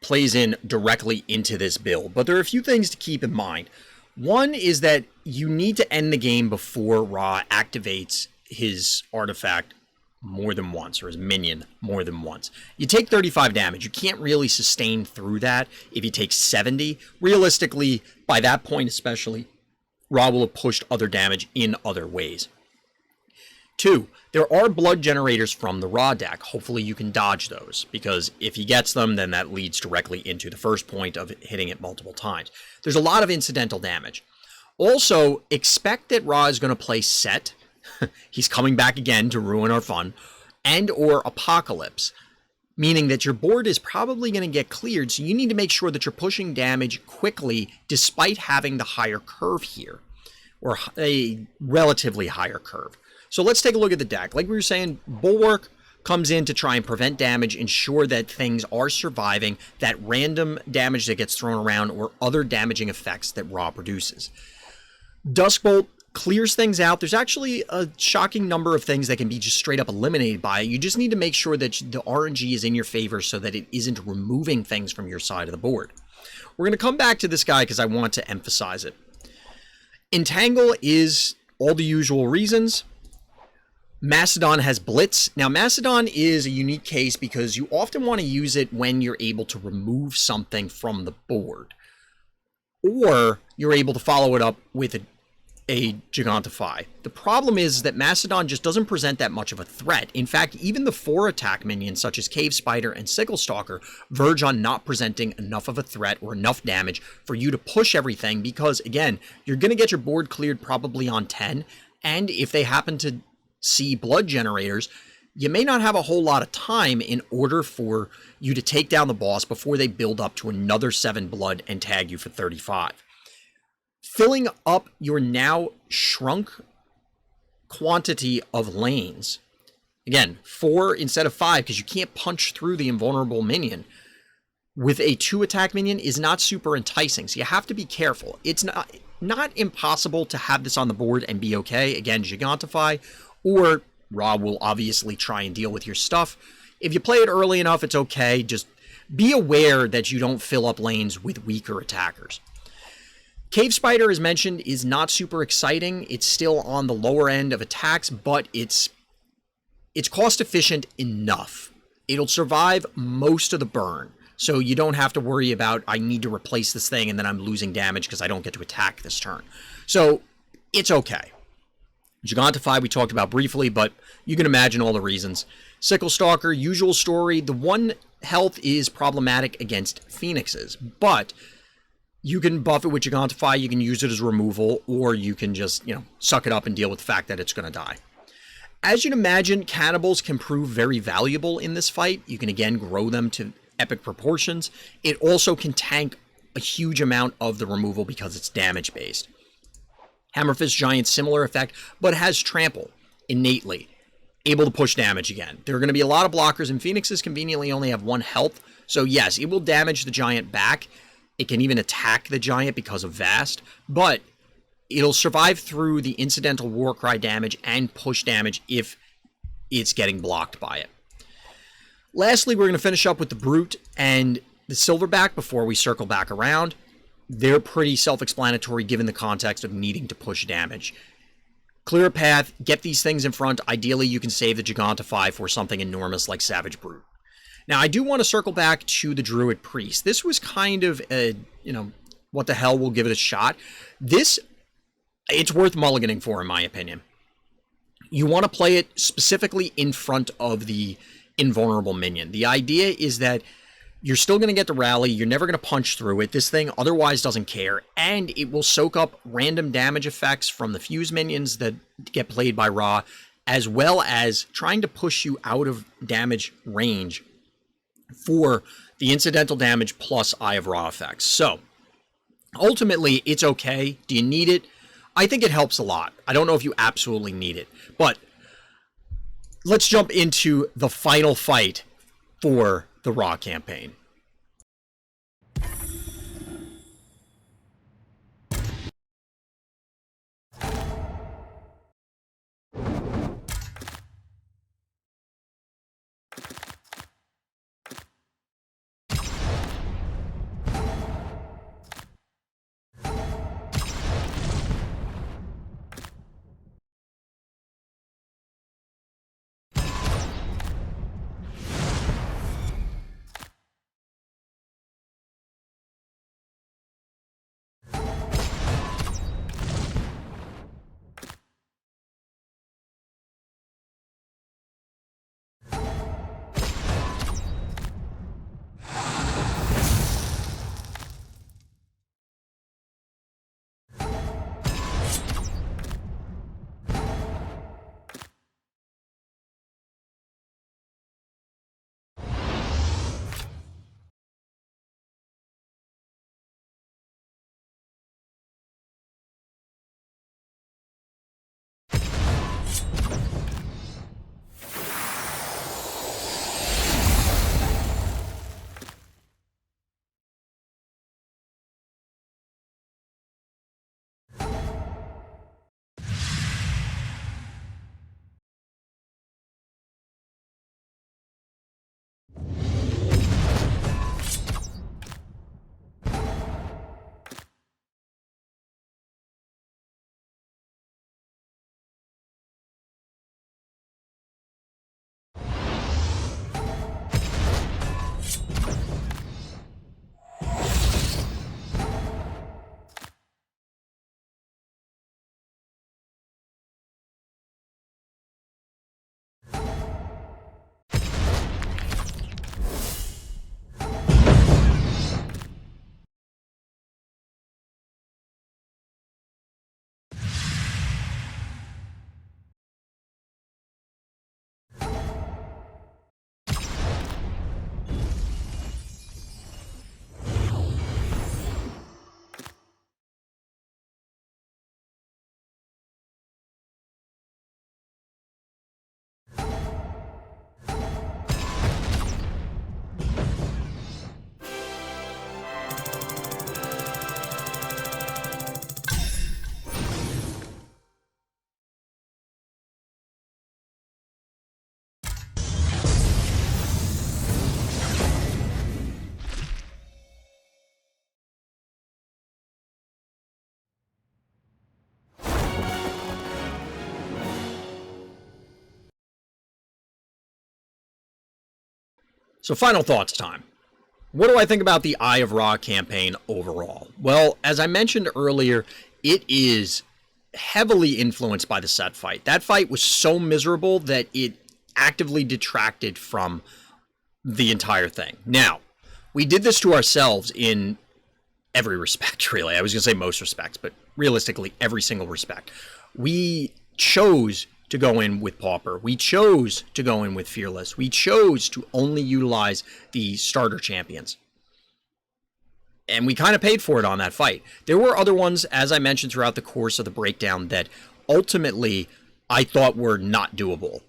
plays in directly into this build, but there are a few things to keep in mind. One is that you need to end the game before Ra activates his artifact more than once, or his minion more than once. You take 35 damage. You can't really sustain through that if you take 70. Realistically, by that point especially, Ra will have pushed other damage in other ways. 2, there are blood generators from the Ra deck. Hopefully you can dodge those, because if he gets them, then that leads directly into the first point of hitting it multiple times. There's a lot of incidental damage. Also, expect that Ra is going to play Set. He's coming back again to ruin our fun, and or Apocalypse, meaning that your board is probably going to get cleared, so you need to make sure that you're pushing damage quickly despite having the higher curve here, or a relatively higher curve. So let's take a look at the deck. Like we were saying, Bulwark comes in to try and prevent damage, ensure that things are surviving, that random damage that gets thrown around, or other damaging effects that Ra produces. Duskbolt clears things out. There's actually a shocking number of things that can be just straight up eliminated by it. You just need to make sure that the RNG is in your favor so that it isn't removing things from your side of the board. We're going to come back to this guy because I want to emphasize it. Entangle is all the usual reasons. Mastodon has Blitz. Now, Mastodon is a unique case because you often want to use it when you're able to remove something from the board, or you're able to follow it up with a Gigantify. The problem is that Mastodon just doesn't present that much of a threat. In fact, even the 4-attack minions such as Cave Spider and Sickle Stalker verge on not presenting enough of a threat or enough damage for you to push everything, because again, you're going to get your board cleared probably on 10, and if they happen to see blood generators, you may not have a whole lot of time in order for you to take down the boss before they build up to another 7 blood and tag you for 35. Filling up your now shrunk quantity of lanes, again, 4 instead of 5, because you can't punch through the invulnerable minion, with a 2-attack minion is not super enticing, so you have to be careful. It's not impossible to have this on the board and be okay. Again, Gigantify, or Ra will obviously try and deal with your stuff. If you play it early enough, it's okay. Just be aware that you don't fill up lanes with weaker attackers. Cave Spider, as mentioned, is not super exciting. It's still on the lower end of attacks, but it's cost efficient enough. It'll survive most of the burn, so you don't have to worry about, I need to replace this thing and then I'm losing damage because I don't get to attack this turn. So it's okay. Gigantify we talked about briefly, but you can imagine all the reasons. Sickle Stalker, usual story. The 1 health is problematic against Phoenixes, but you can buff it with Gigantify, you can use it as removal, or you can just, suck it up and deal with the fact that it's going to die. As you'd imagine, cannibals can prove very valuable in this fight. You can again grow them to epic proportions. It also can tank a huge amount of the removal because it's damage based. Hammerfist Giant, similar effect, but has trample innately, able to push damage again. There are going to be a lot of blockers, and Phoenixes conveniently only have 1 health, so yes, it will damage the giant back. It can even attack the giant because of Vast, but it'll survive through the incidental Warcry damage and push damage if it's getting blocked by it. Lastly, we're going to finish up with the Brute and the Silverback before we circle back around. They're pretty self-explanatory given the context of needing to push damage. Clear a path, get these things in front. Ideally, you can save the Gigantify for something enormous like Savage Brute. Now, I do want to circle back to the Druid Priest. This was kind of a, what the hell, we'll give it a shot. This, it's worth mulliganing for, in my opinion. You want to play it specifically in front of the invulnerable minion. The idea is that you're still going to get the rally, you're never going to punch through it. This thing otherwise doesn't care, and it will soak up random damage effects from the fuse minions that get played by Ra, as well as trying to push you out of damage range for the incidental damage plus Eye of Ra effects. So, ultimately, it's okay. Do you need it? I think it helps a lot. I don't know if you absolutely need it. But let's jump into the final fight for the Ra campaign. So final thoughts time. What do I think about the Eye of Ra campaign overall? Well, as I mentioned earlier, it is heavily influenced by the set fight. That fight was so miserable that it actively detracted from the entire thing. Now, we did this to ourselves in every respect, really. I was going to say most respects, but realistically, every single respect. We chose to go in with Pauper. We chose to go in with Fearless. We chose to only utilize the starter champions. And we kind of paid for it on that fight. There were other ones, as I mentioned throughout the course of the breakdown, that ultimately I thought were not doable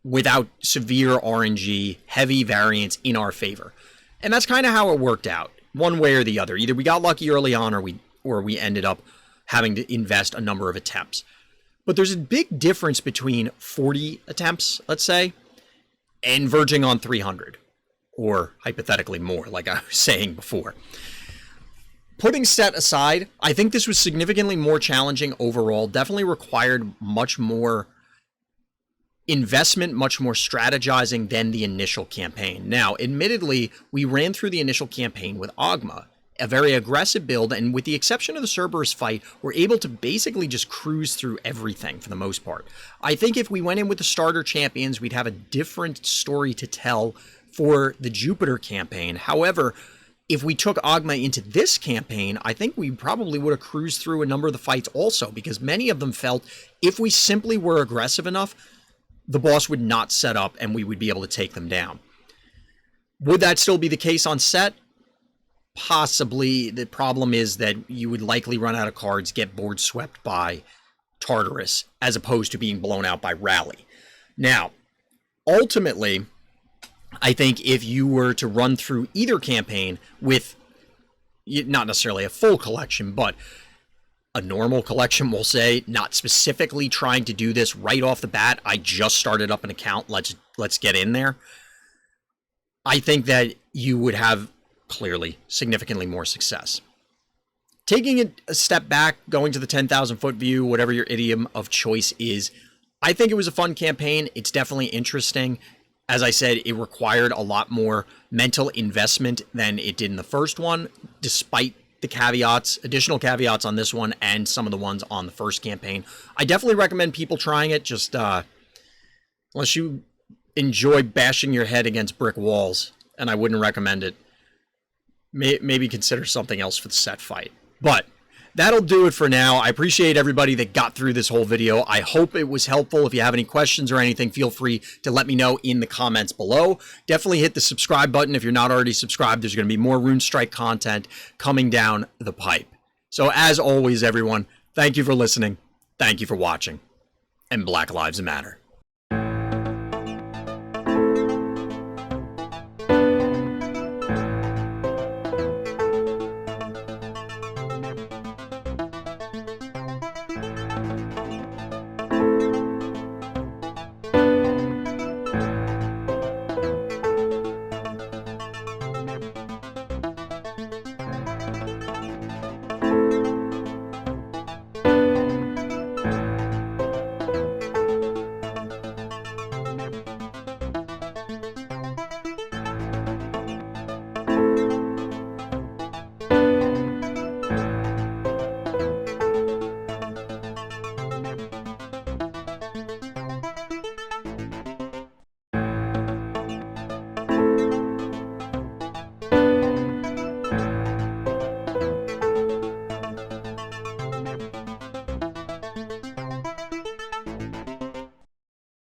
without severe RNG, heavy variance in our favor. And that's kind of how it worked out, one way or the other. Either we got lucky early on or we ended up having to invest a number of attempts. But there's a big difference between 40 attempts, let's say, and verging on 300, or hypothetically more, like I was saying before. Putting set aside, I think this was significantly more challenging overall, definitely required much more investment, much more strategizing than the initial campaign. Now, admittedly, we ran through the initial campaign with Ogma, a very aggressive build, and with the exception of the Cerberus fight, we're able to basically just cruise through everything for the most part. I think if we went in with the starter champions, we'd have a different story to tell for the Jupiter campaign. However, if we took Ogma into this campaign, I think we probably would have cruised through a number of the fights also, because many of them felt if we simply were aggressive enough, the boss would not set up and we would be able to take them down. Would that still be the case on set? Possibly. The problem is that you would likely run out of cards, get board swept by Tartarus, as opposed to being blown out by Rally. Now, ultimately, I think if you were to run through either campaign with not necessarily a full collection, but a normal collection, we'll say, not specifically trying to do this right off the bat, I just started up an account, let's get in there, I think that you would have clearly significantly more success. Taking it a step back, going to the 10,000 foot view, whatever your idiom of choice is, I think it was a fun campaign. It's definitely interesting. As I said, it required a lot more mental investment than it did in the first one, despite the caveats, additional caveats on this one and some of the ones on the first campaign. I definitely recommend people trying it, just unless you enjoy bashing your head against brick walls, and I wouldn't recommend it. Maybe consider something else for the set fight. But that'll do it for now. I appreciate everybody that got through this whole video. I hope it was helpful. If you have any questions or anything, feel free to let me know in the comments below. Definitely hit the subscribe button if you're not already subscribed. There's going to be more Runestrike content coming down the pipe. So as always, everyone, thank you for listening. Thank you for watching. And Black Lives Matter.